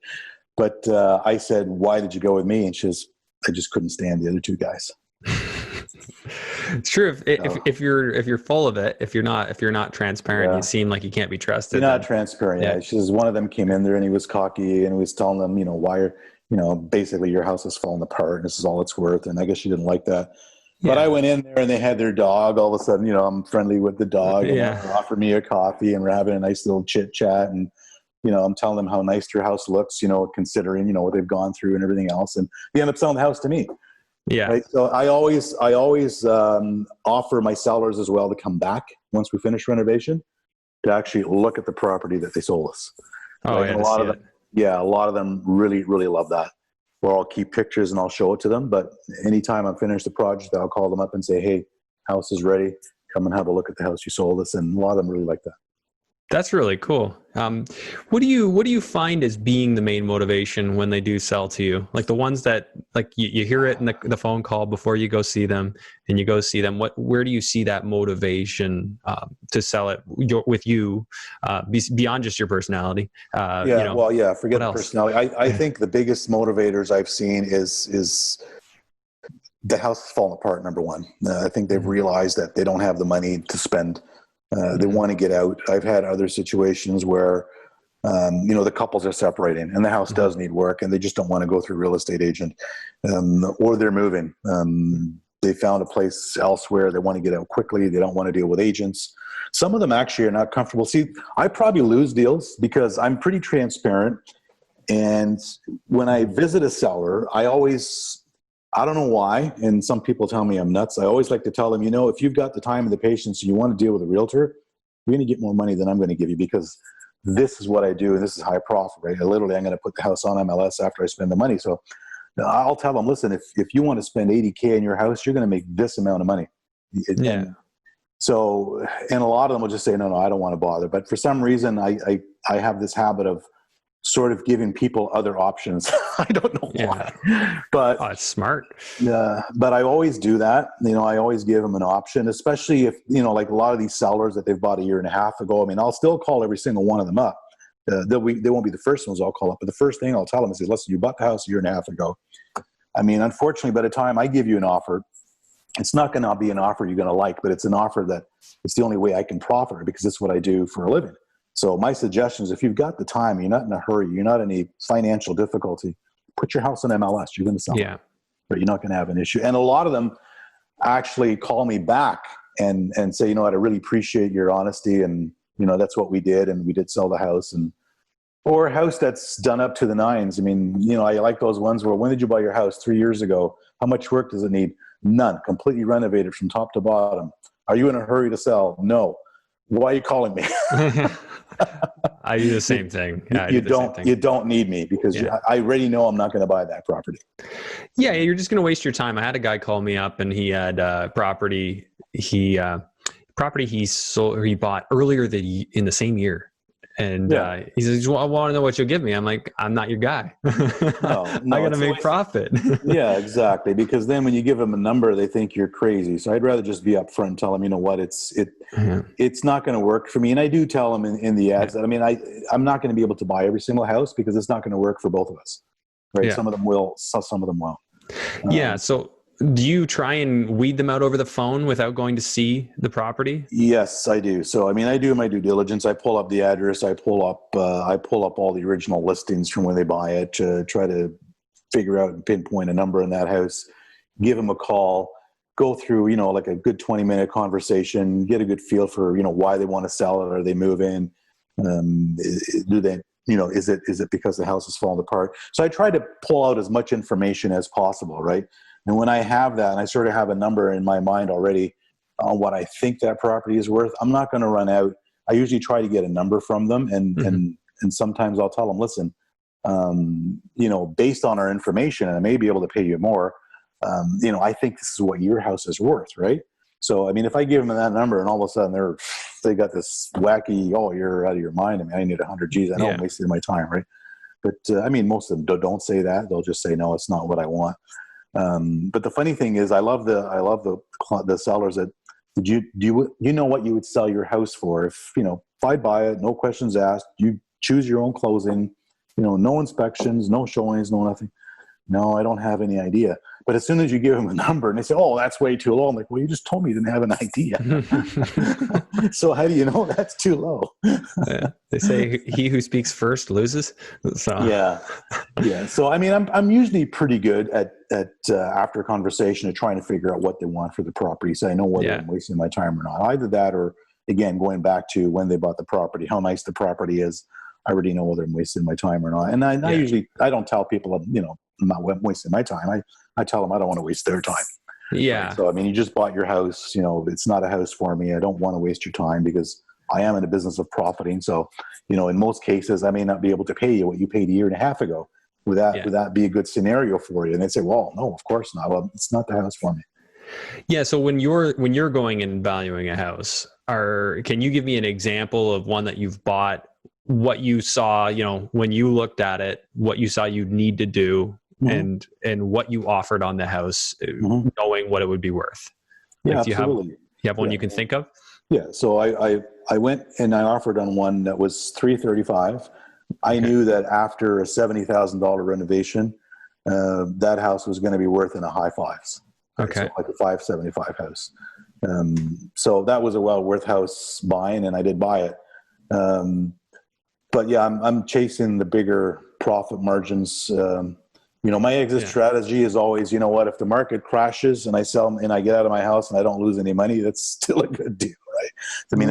But I said, why did you go with me? And she says, I just couldn't stand the other two guys. It's true. If you're full of it, if you're not transparent, you seem like you can't be trusted. You're not transparent. Yeah. She says one of them came in there and he was cocky and he was telling them, why basically your house is falling apart and this is all it's worth. And I guess she didn't like that. But I went in there and they had their dog. All of a sudden, I'm friendly with the dog, and they offer me a coffee, and we're having a nice little chit chat. And, I'm telling them how nice their house looks, considering, what they've gone through and everything else. And they end up selling the house to me. Yeah. Right? So I always offer my sellers as well to come back once we finish renovation to actually look at the property that they sold us. Oh, right? A lot of them really, really love that. Or I'll keep pictures and I'll show it to them. But anytime I'm finished the project, I'll call them up and say, hey, house is ready. Come and have a look at the house you sold us. And a lot of them really like that. That's really cool. What do you find as being the main motivation when they do sell to you? Like the ones that like you hear it in the phone call before you go see them, and you go see them. Where do you see that motivation to sell it with you beyond just your personality? Forget the personality. I think the biggest motivators I've seen is the house is falling apart. Number one, I think they've realized that they don't have the money to spend. They want to get out. I've had other situations where, the couples are separating and the house does need work and they just don't want to go through a real estate agent, or they're moving. They found a place elsewhere. They want to get out quickly. They don't want to deal with agents. Some of them actually are not comfortable. See, I probably lose deals because I'm pretty transparent. And when I visit a seller, I don't know why, and some people tell me I'm nuts. I always like to tell them, if you've got the time and the patience and you want to deal with a realtor, you're going to get more money than I'm going to give you, because this is what I do and this is how I profit, right? I'm going to put the house on MLS after I spend the money. So I'll tell them, listen, if you want to spend $80K in your house, you're going to make this amount of money. And so, and a lot of them will just say, no, I don't want to bother. But for some reason, I have this habit of sort of giving people other options. I don't know why, but it's smart. But I always do that. I always give them an option, especially if, like a lot of these sellers that they've bought a year and a half ago. I mean, I'll still call every single one of them up. They won't be the first ones I'll call up, but the first thing I'll tell them is, listen, you bought the house a year and a half ago. I mean, unfortunately, by the time I give you an offer, it's not going to be an offer you're going to like, but it's an offer that it's the only way I can profit, because it's what I do for a living. So my suggestion is, if you've got the time, you're not in a hurry, you're not in any financial difficulty, put your house on MLS. You're going to sell it, but you're not going to have an issue. And a lot of them actually call me back and say, I really appreciate your honesty. And, that's what we did. And we did sell the house, or a house that's done up to the nines. I mean, I like those ones where, when did you buy your house? 3 years ago. How much work does it need? None. Completely renovated from top to bottom. Are you in a hurry to sell? No. Why are you calling me? I do the same thing. You don't need me, because I already know I'm not going to buy that property. Yeah, you're just going to waste your time. I had a guy call me up, and he had property he sold, or he bought earlier in the same year. And he says, well, I want to know what you'll give me. I'm like, I'm not your guy. No, I got to make profit. Yeah, exactly. Because then when you give them a number, they think you're crazy. So I'd rather just be upfront and tell them, you know what, it's not going to work for me. And I do tell them in the ads that, I mean, I'm not going to be able to buy every single house, because it's not going to work for both of us. Right? Yeah. Some of them will, some of them won't. So do you try and weed them out over the phone without going to see the property? Yes, I do. So, I mean, I do my due diligence. I pull up the address. I pull up all the original listings from when they buy it, to try to figure out and pinpoint a number in that house, give them a call, go through, like a good 20-minute conversation, get a good feel for, why they want to sell it. Are they moving? Do they, is it because the house is falling apart? So I try to pull out as much information as possible, right? And when I have that, and I sort of have a number in my mind already on what I think that property is worth, I'm not going to run out. I usually try to get a number from them, and sometimes I'll tell them, listen, based on our information, and I may be able to pay you more, I think this is what your house is worth, right? So, I mean, if I give them that number and all of a sudden they got this wacky, oh, you're out of your mind. I mean, I need 100 G's. I know I'm wasting my time, right? But I mean, most of them don't say that. They'll just say, no, it's not what I want. But the funny thing is, I love the sellers that do you know what you would sell your house for if I'd buy it, no questions asked, you choose your own closing, no inspections, no showings, no nothing. No, I don't have any idea. But as soon as you give them a number and they say, oh, that's way too low. I'm like, well, you just told me you didn't have an idea. So how do you know that's too low? Yeah. They say he who speaks first loses. So. Yeah. So, I mean, I'm usually pretty good at after a conversation of trying to figure out what they want for the property. So I know whether I'm wasting my time or not. Either that or, again, going back to when they bought the property, how nice the property is. I already know whether I'm wasting my time or not. And I usually, I don't tell people, I'm not wasting my time. I tell them I don't want to waste their time. Yeah. Right? So, I mean, you just bought your house, it's not a house for me. I don't want to waste your time because I am in the business of profiting. So, in most cases, I may not be able to pay you what you paid a year and a half ago. Would that be a good scenario for you? And they say, well, no, of course not. Well, it's not the house for me. Yeah. So when you're going and valuing a house, can you give me an example of one that you've bought, what you saw, when you looked at it, what you saw you'd need to do, and what you offered on the house, knowing what it would be worth? Yeah, absolutely. You have one you can think of? Yeah. So I went and I offered on one that was $335,000. I knew that after a $70,000 renovation, that house was going to be worth in the high fives. Okay. So like a 575 house. So that was a well worth house buying, and I did buy it. But yeah, I'm chasing the bigger profit margins. My exit strategy is always, if the market crashes and I sell and I get out of my house and I don't lose any money, that's still a good deal, right? I mean,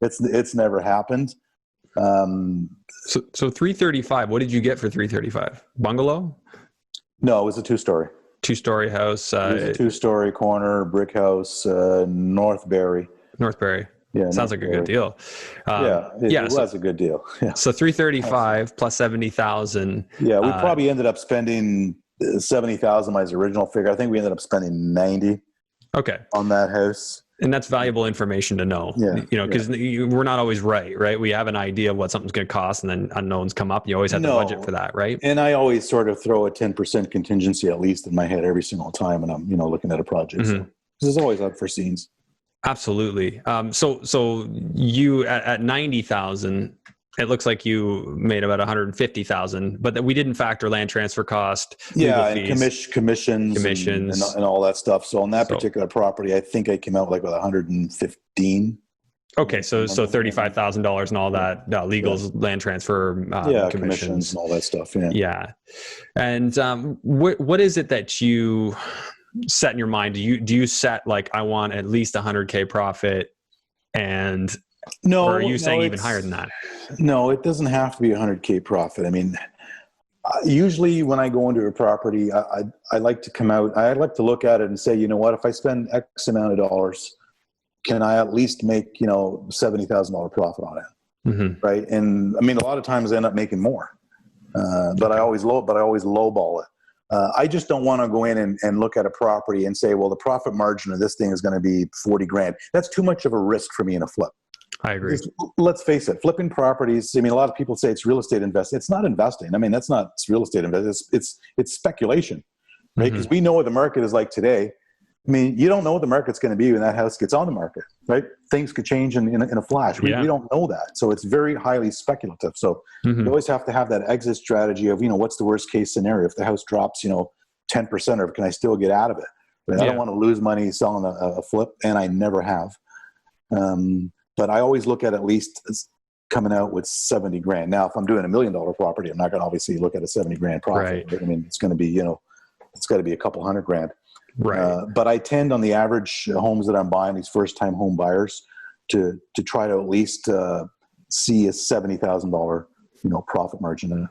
it's never happened. So 335, what did you get for 335? Bungalow? No, it was a two-story. Two-story house. It was a two-story corner brick house, North Barrie. Yeah, sounds like a good deal. It was a good deal. Yeah. So 335 plus 70,000. Yeah, we probably ended up spending 70,000. My original figure. I think we ended up spending 90. Okay. On that house. And that's valuable information to know. Yeah. Because we're not always right? We have an idea of what something's going to cost, and then unknowns come up. You always have to budget for that, right? And I always sort of throw a 10% contingency at least in my head every single time when I'm looking at a project. So, there's always unforeseens. Absolutely. So you at 90,000, it looks like you made about 150,000, but we didn't factor land transfer cost, legal fees, commissions and all that stuff. So on that particular property, I think I came out like with 115. Okay, so $35,000 and all that legals, land transfer, commissions and all that stuff. Yeah. And what is it that you set in your mind? Do you set like, I want at least 100K profit, and or are you saying even higher than that? No, it doesn't have to be 100K profit. I mean, usually when I go into a property, I like to come out, I like to look at it and say, what, if I spend X amount of dollars, can I at least make, $70,000 profit on it? Right. And I mean, a lot of times I end up making more, but I always lowball it. I just don't want to go in and look at a property and say, well, the profit margin of this thing is going to be 40 grand. That's too much of a risk for me in a flip. I agree. Let's face it, flipping properties. I mean, a lot of people say it's real estate investing. It's not investing. I mean, it's real estate investing. It's speculation, right? Because we know what the market is like today. I mean, you don't know what the market's going to be when that house gets on the market, right? Things could change in a flash. We don't know that. So it's very highly speculative. So you always have to have that exit strategy of, what's the worst case scenario? If the house drops, 10%, or can I still get out of it? Right? I don't want to lose money selling a flip, and I never have. But I always look at least coming out with 70 grand. Now, if I'm doing $1 million property, I'm not going to obviously look at a 70 grand profit. Right? I mean, it's going to be, it's got to be a couple $100,000. Right. But I tend, on the average homes that I'm buying, these first-time home buyers, to try to at least see a $70,000, profit margin in it.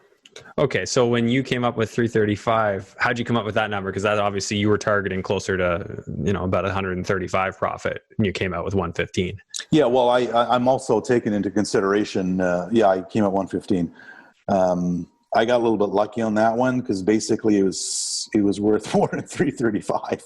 Okay, so when you came up with 335, how'd you come up with that number? Because that obviously you were targeting closer to, about 135 profit, and you came out with 115. Yeah, well, I'm also taking into consideration. I came at 115. I got a little bit lucky on that one because basically it was worth more than 335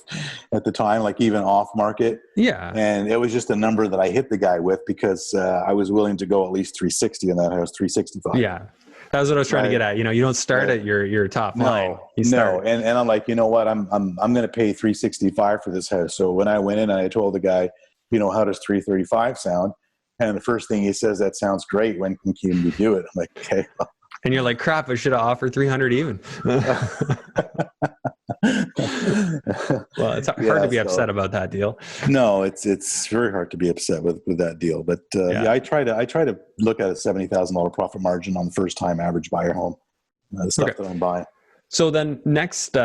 at the time, like even off market. Yeah. And it was just a number that I hit the guy with because I was willing to go at least 360 in that house, 365. Yeah. That was what I was trying to Right. get at. You know, you don't start at your top line. You No. start. And I'm like, you know what? I'm going to pay 365 for this house. So when I went in and I told the guy, you know, how does 335 sound? And the first thing he says, that sounds great. When can we do it? I'm like, okay. And you're like, crap, I should have offered 300 even. Well, it's hard to be upset about that deal. No, it's very hard to be upset with that deal. But I try to look at a $70,000 profit margin on the first time average buyer home, the stuff that I'm buying. So then next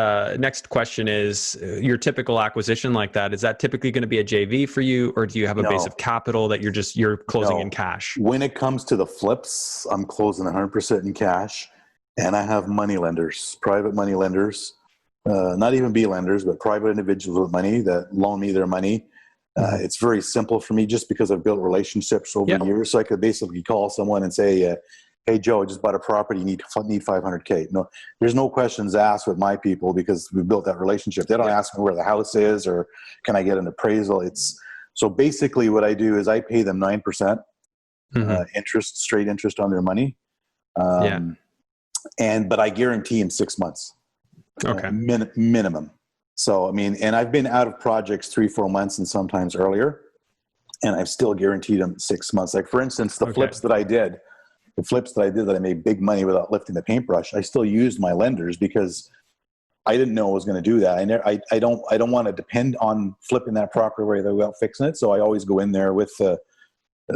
question is your typical acquisition like that. Is that typically going to be a JV for you, or do you have a base of capital that you're closing in cash? When it comes to the flips, I'm closing 100% in cash, and I have money lenders, private money lenders, not even B lenders, but private individuals with money that loan me their money. It's very simple for me just because I've built relationships over the years. So I could basically call someone and say, hey, Joe, I just bought a property. You need $500K. No, there's no questions asked with my people because we've built that relationship. They don't ask me where the house is or can I get an appraisal. So basically what I do is I pay them 9% interest, straight interest on their money. But I guarantee in 6 months. Okay. Minimum. So, I mean, and I've been out of projects 3-4 months and sometimes earlier, and I've still guaranteed them 6 months. Like for instance, the flips that I did that I made big money without lifting the paintbrush, I still used my lenders because I didn't know I was going to do that. I don't want to depend on flipping that property without fixing it. So I always go in there with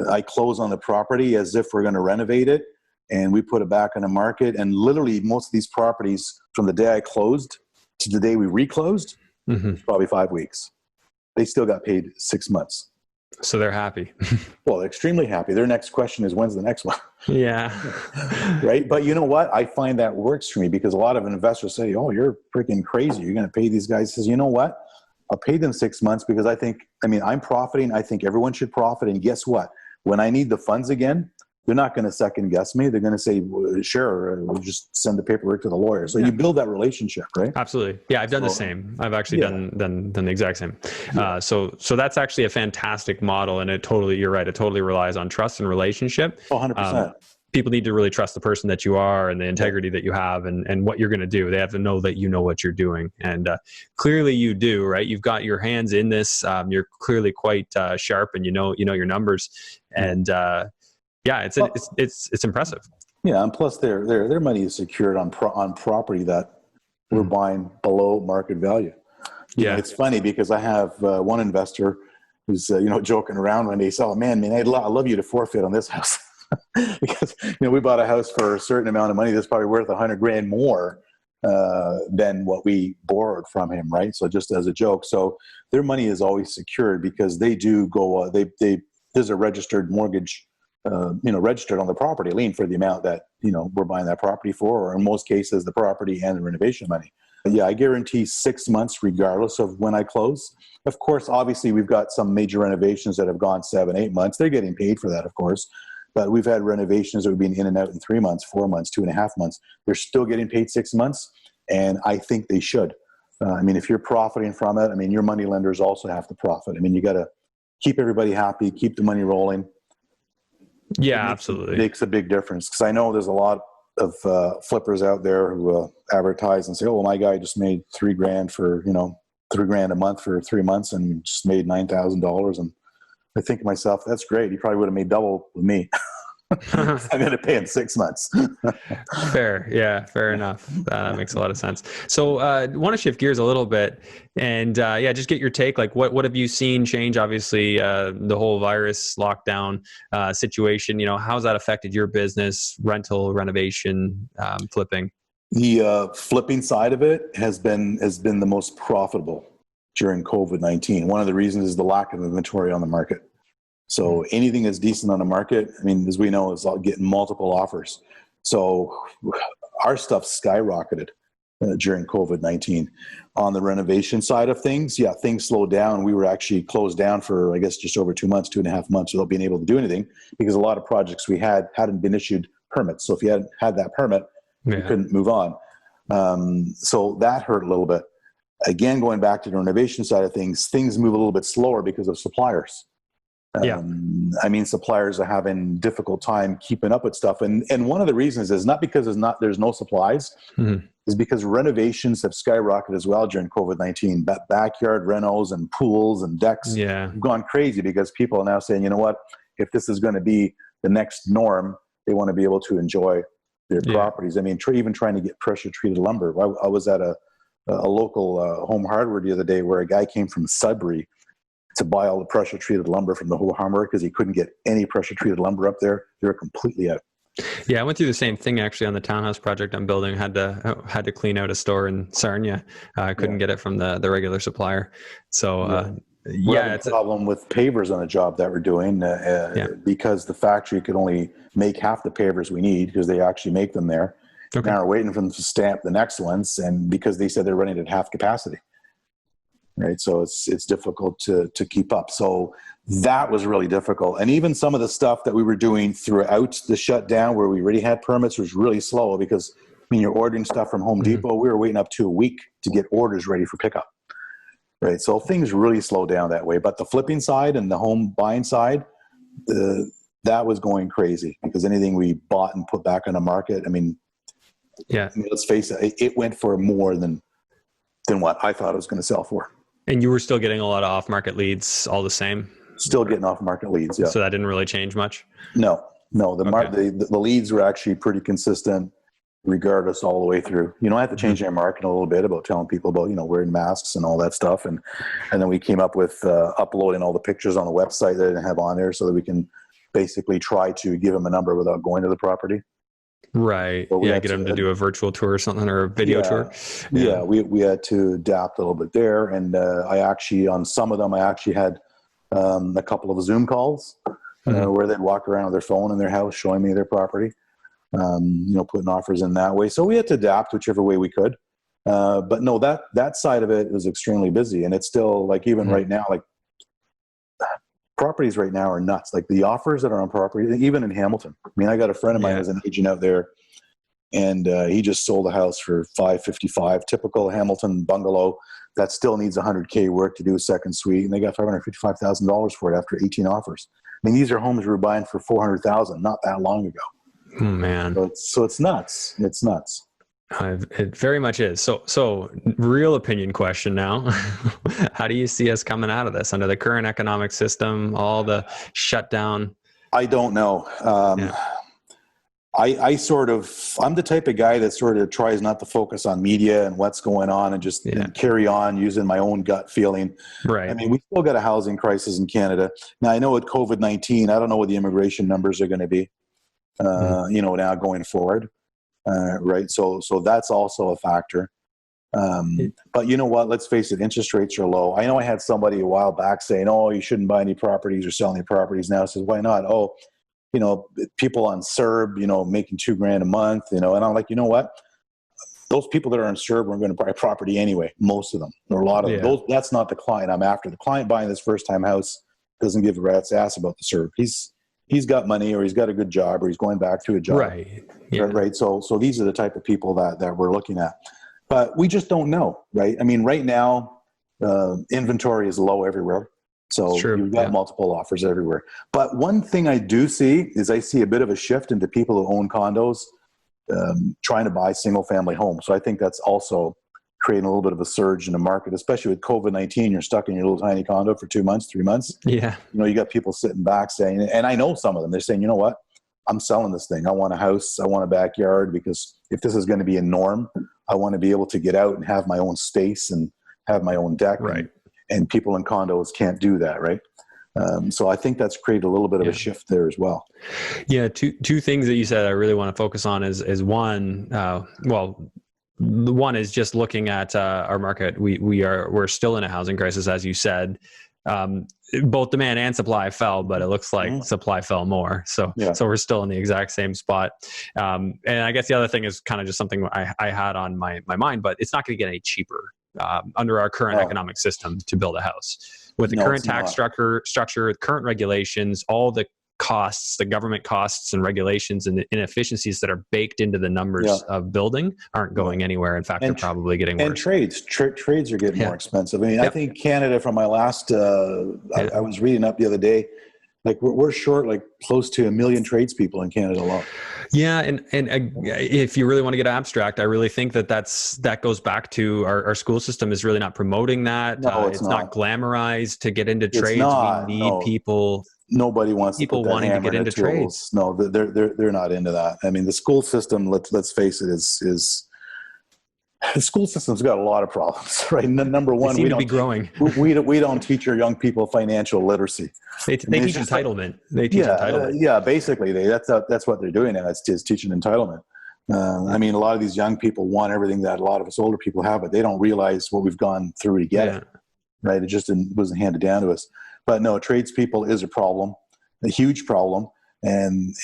I close on the property as if we're going to renovate it, and we put it back on the market. And literally most of these properties, from the day I closed to the day we reclosed, probably 5 weeks. They still got paid 6 months. So they're happy. Well, they're extremely happy. Their next question is, when's the next one? Yeah. Right. But you know what? I find that works for me because a lot of investors say, oh, you're freaking crazy. You're going to pay these guys. Says, you know what? I'll pay them 6 months because I'm profiting. I think everyone should profit. And guess what? When I need the funds again, they're not going to second guess me. They're going to say, well, sure, we'll just send the paperwork to the lawyer. So you build that relationship, right? Absolutely. Yeah, I've done the same. I've actually done the exact same. So that's actually a fantastic model. And you're right. It totally relies on trust and relationship. 100%. People need to really trust the person that you are and the integrity that you have and what you're going to do. They have to know that you know what you're doing. And clearly you do, right? You've got your hands in this. You're clearly quite sharp and you know your numbers. And it's impressive. Yeah, and plus their money is secured on property that we're buying below market value. You know, it's funny because I have one investor who's joking around one day. He said, "Oh man, I'd love you to forfeit on this house." Because we bought a house for a certain amount of money that's probably worth $100,000 more than what we borrowed from him, right? So just as a joke, so their money is always secured because they do go. There's a registered mortgage, registered on the property, a lien for the amount that we're buying that property for, or in most cases the property and the renovation money. Yeah, I guarantee 6 months regardless of when I close. Of course, obviously we've got some major renovations that have gone 7-8 months. They're getting paid for that, of course. But we've had renovations that have been in and out in 3 months, 4 months, 2.5 months. They're still getting paid 6 months, and I think they should. If you're profiting from it, your money lenders also have to profit. You got to keep everybody happy, keep the money rolling. Yeah, absolutely. It makes a big difference because I know there's a lot of flippers out there who advertise and say, "Oh, well, my guy just made $3,000 for $3,000 a month for 3 months and just made $9,000." And I think to myself, that's great. He probably would have made double with me. I'm going to pay him 6 months. Fair. Yeah, fair enough. That makes a lot of sense. So I want to shift gears a little bit and just get your take. Like what have you seen change? Obviously, the whole virus lockdown situation, how's that affected your business, rental, renovation, flipping? The flipping side of it has been the most profitable during COVID-19. One of the reasons is the lack of inventory on the market. So anything that's decent on the market, as we know, is getting multiple offers. So our stuff skyrocketed during COVID-19. On the renovation side of things, things slowed down. We were actually closed down for, I guess, just over 2 months, 2.5 months without being able to do anything because a lot of projects we hadn't been issued permits. So if you hadn't had that permit, you couldn't move on. So that hurt a little bit. Again, going back to the renovation side of things move a little bit slower because of suppliers. Yeah. I mean, suppliers are having difficult time keeping up with stuff. And one of the reasons is not because there's no supplies, is because renovations have skyrocketed as well during COVID-19. Backyard renos and pools and decks have gone crazy because people are now saying, you know what, if this is going to be the next norm, they want to be able to enjoy their properties. I mean, even trying to get pressure treated lumber. I was at a local home hardware the other day where a guy came from Sudbury to buy all the pressure treated lumber from the whole hardware because he couldn't get any pressure treated lumber up there. They were completely out. Yeah, I went through the same thing actually on the townhouse project I'm building. Had to clean out a store in Sarnia. I couldn't get it from the regular supplier. So it's a problem with pavers on a job that we're doing because the factory could only make half the pavers we need because they actually make them there. Okay. Now we're waiting for them to stamp the next ones, and because they said they're running at half capacity. Right, so it's difficult to keep up. So that was really difficult, and even some of the stuff that we were doing throughout the shutdown, where we already had permits, was really slow because I mean, you're ordering stuff from Home Depot. We were waiting up to a week to get orders ready for pickup. Right, so things really slowed down that way. But the flipping side and the home buying side, that was going crazy because anything we bought and put back on the market, I mean, let's face it, it went for more than what I thought it was going to sell for. And you were still getting a lot of off-market leads all the same? Still getting off-market leads, yeah. So that didn't really change much? No. The leads were actually pretty consistent regardless all the way through. You know, I had to change our marketing a little bit about telling people about, you know, wearing masks and all that stuff. And then we came up with uploading all the pictures on the website that I didn't have on there so that we can basically try to give them a number without going to the property. Right. Get them to do a virtual tour or something, or a video tour. Yeah, we had to adapt a little bit there. And I actually, on some of them, I actually had a couple of Zoom calls where they'd walk around with their phone in their house showing me their property, you know, putting offers in that way. So we had to adapt whichever way we could. But no, that side of it was extremely busy. And it's still, like, even right now, like, properties right now are nuts. Like the offers that are on property, even in Hamilton. I mean, I got a friend of mine who's an agent out there, and he just sold a house for $555, typical Hamilton bungalow that still needs $100K work to do a second suite, and they got $555,000 for it after 18 offers. I mean, these are homes we were buying for $400,000 not that long ago. Oh man! So it's nuts. It's nuts. It very much is. So real opinion question now. How do you see us coming out of this under the current economic system, all the shutdown? I don't know. I'm the type of guy that sort of tries not to focus on media and what's going on and just carry on using my own gut feeling. Right. I mean, we still got a housing crisis in Canada. Now, I know with COVID-19, I don't know what the immigration numbers are going to be, you know, now going forward. Right. So that's also a factor. But you know what, let's face it, interest rates are low. I know I had somebody a while back saying, oh, you shouldn't buy any properties or sell any properties now. I says, why not? Oh, you know, people on CERB, you know, making $2,000 a month, you know, and I'm like, you know what, those people that are on CERB are going to buy property anyway. Most of them, or a lot of them. That's not the client I'm after. The client buying this first time house doesn't give a rat's ass about the CERB. He's got money, or he's got a good job, or he's going back to a job. Right. Yeah. Right. So these are the type of people that we're looking at, but we just don't know. Right. I mean, right now, inventory is low everywhere. So you've got multiple offers everywhere. But one thing I do see is I see a bit of a shift into people who own condos trying to buy single family homes. So I think that's also creating a little bit of a surge in the market, especially with COVID-19. You're stuck in your little tiny condo for 2 months, 3 months. Yeah. You know, you got people sitting back saying, and I know some of them, they're saying, you know what, I'm selling this thing. I want a house. I want a backyard, because if this is going to be a norm, I want to be able to get out and have my own space and have my own deck. Right. And people in condos can't do that. Right. So I think that's created a little bit of a shift there as well. Yeah. Two things that you said I really want to focus on is one, the one is just looking at our market. We're still in a housing crisis, as you said. Both demand and supply fell, but it looks like supply fell more. So we're still in the exact same spot. And I guess the other thing is kind of just something I had on my mind, but it's not going to get any cheaper under our current economic system to build a house. With the current tax structure, current regulations, all the costs, the government costs and regulations and the inefficiencies that are baked into the numbers of building aren't going anywhere. In fact, they're probably getting worse. And trades are getting more expensive. I mean, I think Canada, from my last, I was reading up the other day, Yeah. we're short like close to 1 million tradespeople in Canada alone. Yeah, and if you really want to get abstract, I really think that goes back to our school system is really not promoting that. No, It's not glamorized to get into It's trades. We not. need No. people. Nobody wants to put that Wanting to hammer get in the into trades. tools. No, they're not into that. I mean, the school system, let's face it, is the school system's got a lot of problems, right? Number one, They seem to be growing. we don't teach our young people financial literacy. They teach entitlement. They teach entitlement. Yeah, basically, that's what they're doing now. It's just teaching entitlement. I mean, a lot of these young people want everything that a lot of us older people have, but they don't realize what we've gone through to get it. Right? It just wasn't handed down to us. But no, tradespeople is a problem, a huge problem, and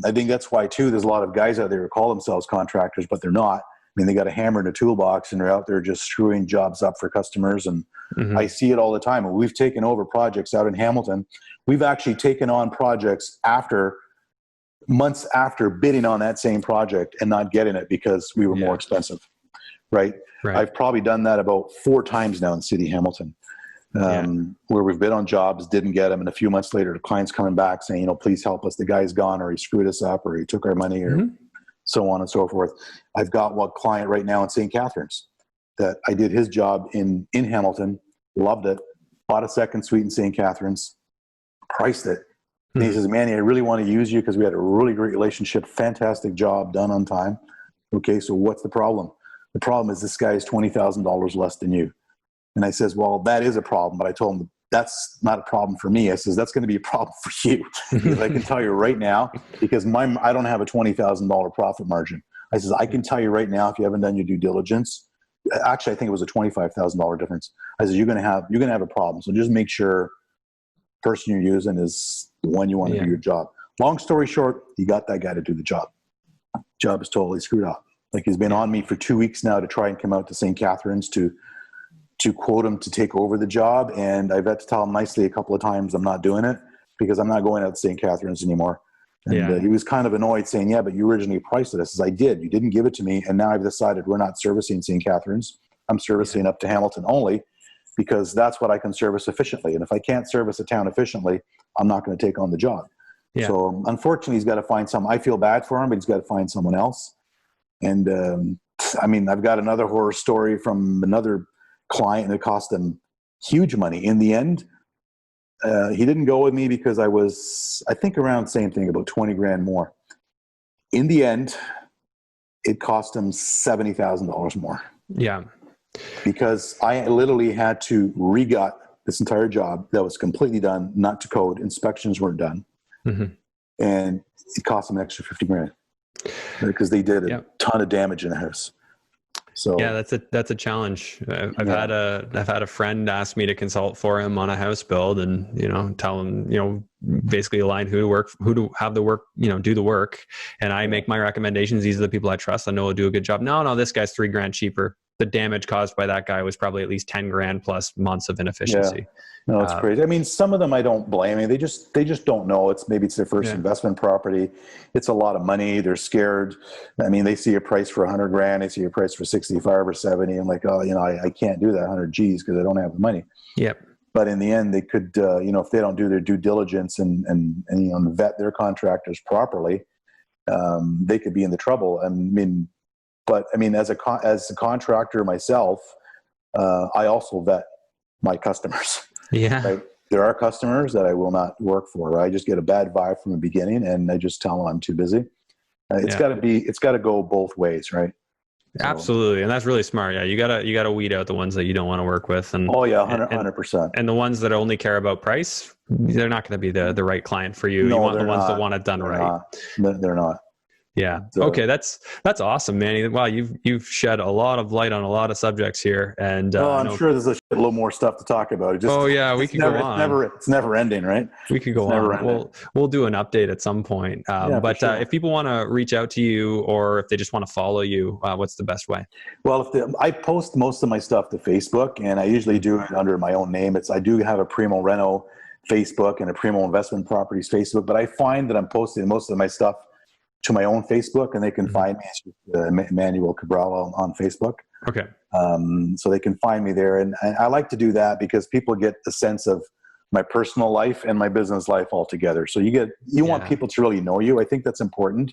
I think that's why too. There's a lot of guys out there who call themselves contractors, but they're not. I mean, they got a hammer in a toolbox and they're out there just screwing jobs up for customers. And I see it all the time. And we've taken over projects out in Hamilton. We've actually taken on projects months after bidding on that same project and not getting it because we were more expensive. Right? I've probably done that about 4 times now in City Hamilton, where we've bid on jobs, didn't get them. And a few months later, the client's coming back saying, please help us. The guy's gone, or he screwed us up, or he took our money, or so on and so forth. I've got one client right now in St. Catharines that I did his job in Hamilton, loved it, bought a second suite in St. Catharines, priced it. And he says, Manny, I really want to use you because we had a really great relationship, fantastic job done on time. Okay, so what's the problem? The problem is this guy is $20,000 less than you. And I says, well, that is a problem. But I told him, that's not a problem for me. I says, that's going to be a problem for you. Because I can tell you right now, because I don't have a $20,000 profit margin. I says, I can tell you right now, if you haven't done your due diligence, actually, I think it was a $25,000 difference. I said, you're going to have a problem. So just make sure the person you're using is the one you want to do your job. Long story short, you got that guy to do the job. Job is totally screwed up. Like, he's been on me for 2 weeks now to try and come out to St. Catharines to quote him to take over the job. And I've had to tell him nicely a couple of times I'm not doing it because I'm not going out to St. Catharines anymore. And he was kind of annoyed saying, yeah, but you originally priced it. I says, I did. You didn't give it to me. And now I've decided we're not servicing St. Catharines. I'm servicing up to Hamilton only because that's what I can service efficiently. And if I can't service a town efficiently, I'm not going to take on the job. So unfortunately, he's got to find I feel bad for him, but he's got to find someone else. And I mean, I've got another horror story from another client that cost him huge money. In the end, he didn't go with me because I think around the same thing, about 20 grand more. In the end, it cost him $70,000 more. Yeah. Because I literally had to re-gut this entire job that was completely done, not to code. Inspections weren't done. And it cost him an extra 50 grand because they did a ton of damage in the house. So yeah, that's a challenge. I've had a friend ask me to consult for him on a house build, and tell him basically align who to have the work, do the work, and I make my recommendations. These are the people I trust. I know will do a good job. No, this guy's $3 grand cheaper. The damage caused by that guy was probably at least 10 grand plus months of inefficiency. No, it's crazy. I mean, some of them I don't blame. I mean, they just don't know. Maybe it's their first investment property. It's a lot of money. They're scared. I mean, they see a price for 100 grand. They see a price for 65 or 70. I'm like, I can't do that 100 G's because I don't have the money. Yep. But in the end, they could, if they don't do their due diligence and vet their contractors properly, they could be in the trouble. But as a contractor myself, I also vet my customers. Yeah. Right? There are customers that I will not work for. Right? I just get a bad vibe from the beginning, and I just tell them I'm too busy. It's got to go both ways, right? So, absolutely, and that's really smart. Yeah, you gotta weed out the ones that you don't want to work with, and 100%. And the ones that only care about price, they're not going to be the right client for you. No, you want the ones that want it done right. They're not. Yeah. Okay. That's awesome, Manny. Wow. You've shed a lot of light on a lot of subjects here, and I'm sure there's a little more stuff to talk about. We could go on. It's never ending, right? We could go on. We'll do an update at some point. If people want to reach out to you, or if they just want to follow you, what's the best way? Well, I post most of my stuff to Facebook, and I usually do it under my own name. I do have a Primo Reno Facebook and a Primo Investment Properties Facebook, but I find that I'm posting most of my stuff to my own Facebook, and they can find me. It's just Emanuel Cabral on Facebook. Okay. So they can find me there, and I like to do that because people get a sense of my personal life and my business life all together. So you want people to really know you. I think that's important.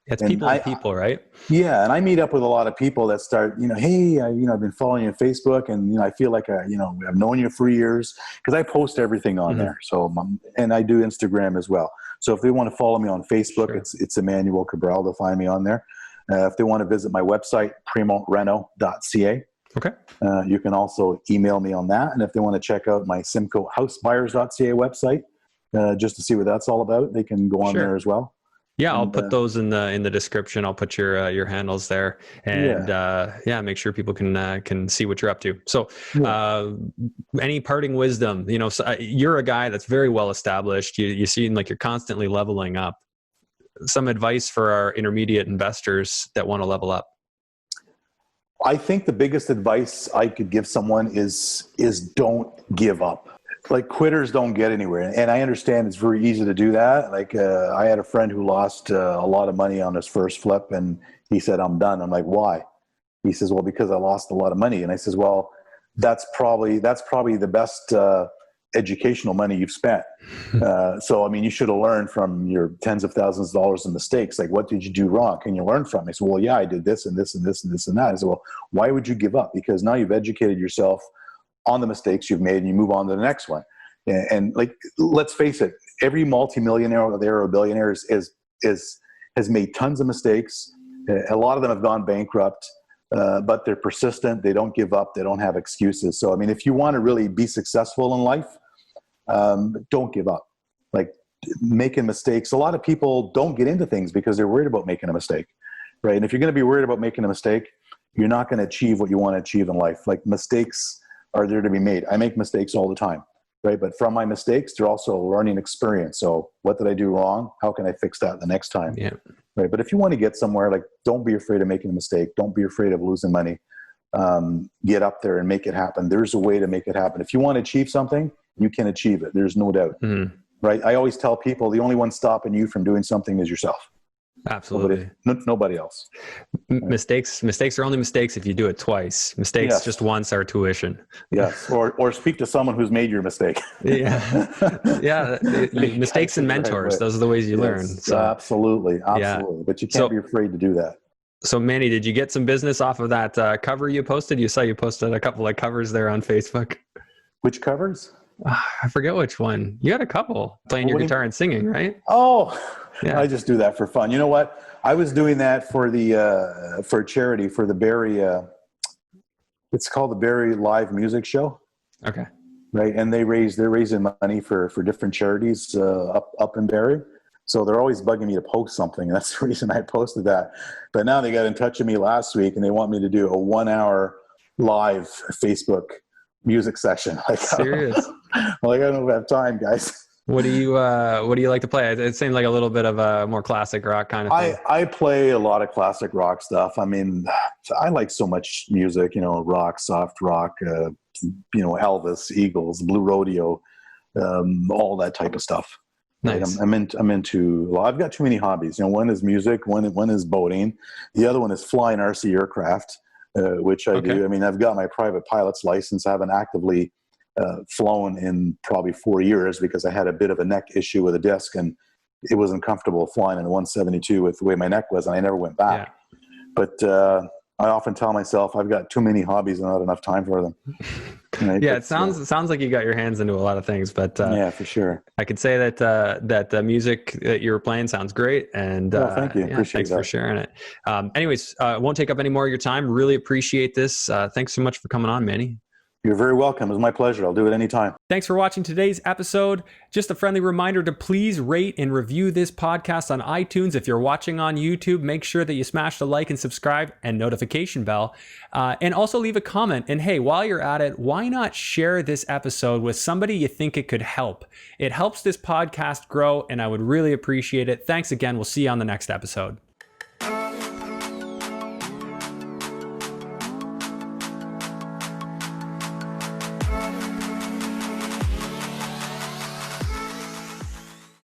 It's and people, right? Yeah. And I meet up with a lot of people that start, hey, I've been following you on Facebook, and, I feel like, I've known you for years, because I post everything on there. So, and I do Instagram as well. So if they want to follow me on Facebook, it's Emanuel Cabral. They'll find me on there. If they want to visit my website, primoreno.ca. Okay. You can also email me on that. And if they want to check out my Simcoe housebuyers.ca website, just to see what that's all about, they can go on there as well. Yeah, I'll put those in the description. I'll put your handles there, and make sure people can see what you're up to. So, any parting wisdom? You're a guy that's very well established. You seem like you're constantly leveling up. Some advice for our intermediate investors that want to level up? I think the biggest advice I could give someone is don't give up. Like, quitters don't get anywhere. And I understand it's very easy to do that. Like, I had a friend who lost a lot of money on his first flip, and he said, I'm done. I'm like, why? He says, well, because I lost a lot of money. And I says, well, that's probably the best educational money you've spent. So, you should have learned from your tens of thousands of dollars in mistakes. Like, what did you do wrong? Can you learn from it? I said, well, yeah, I did this and this and this and this and that. I said, well, why would you give up? Because now you've educated yourself on the mistakes you've made, and you move on to the next one. And like, let's face it, every multimillionaire or billionaire has made tons of mistakes. A lot of them have gone bankrupt, but they're persistent. They don't give up. They don't have excuses. So, if you want to really be successful in life, don't give up. Like, making mistakes. A lot of people don't get into things because they're worried about making a mistake, right? And if you're going to be worried about making a mistake, you're not going to achieve what you want to achieve in life. Like, mistakes are there to be made. I make mistakes all the time, right? But from my mistakes, they're also a learning experience. So what did I do wrong? How can I fix that the next time? Yeah. Right. But if you want to get somewhere, like, don't be afraid of making a mistake. Don't be afraid of losing money. Get up there and make it happen. There's a way to make it happen. If you want to achieve something, you can achieve it. There's no doubt. Right. I always tell people the only one stopping you from doing something is yourself. Absolutely. Nobody else. Mistakes are only mistakes if you do it twice. Mistakes just once are tuition. Yes. Or speak to someone who's made your mistake. Yeah. Mistakes and mentors. Right. Those are the ways you learn. So, absolutely. But you can't be afraid to do that. So, Manny, did you get some business off of that cover you posted? You posted a couple of covers there on Facebook. Which covers? I forget which one. You had a couple playing your guitar and singing, right? Oh, yeah. I just do that for fun. You know what? I was doing that for for charity for the Barrie. It's called the Barrie Live Music Show. Okay. Right, and they're raising money for different charities up in Barrie. So they're always bugging me to post something. That's the reason I posted that. But now they got in touch with me last week, and they want me to do a 1 hour live Facebook music session. Like, serious? I don't have time, guys. What do you like to play? It seems like a little bit of a more classic rock kind of thing. I play a lot of classic rock stuff. I like so much music, rock, soft rock, Elvis, Eagles, Blue Rodeo, all that type of stuff. Nice. Right? I'm into. Well, I've got too many hobbies. One is music, one is boating, the other one is flying RC aircraft, which I do. I've got my private pilot's license. I haven't actively flown in probably 4 years because I had a bit of a neck issue with a disc, and it wasn't comfortable flying in a 172 with the way my neck was, and I never went back. Yeah. But I often tell myself I've got too many hobbies and not enough time for them. Right? Yeah, it sounds like you got your hands into a lot of things, but yeah, for sure. I could say that that the music that you were playing sounds great, and thank you. Appreciate thanks that. for sharing it. Anyways, won't take up any more of your time. Really appreciate this. Thanks so much for coming on, Manny. You're very welcome. It was my pleasure. I'll do it anytime. Thanks for watching today's episode. Just a friendly reminder to please rate and review this podcast on iTunes. If you're watching on YouTube, make sure that you smash the like and subscribe and notification bell. And also leave a comment. And hey, while you're at it, why not share this episode with somebody you think it could help? It helps this podcast grow, and I would really appreciate it. Thanks again. We'll see you on the next episode.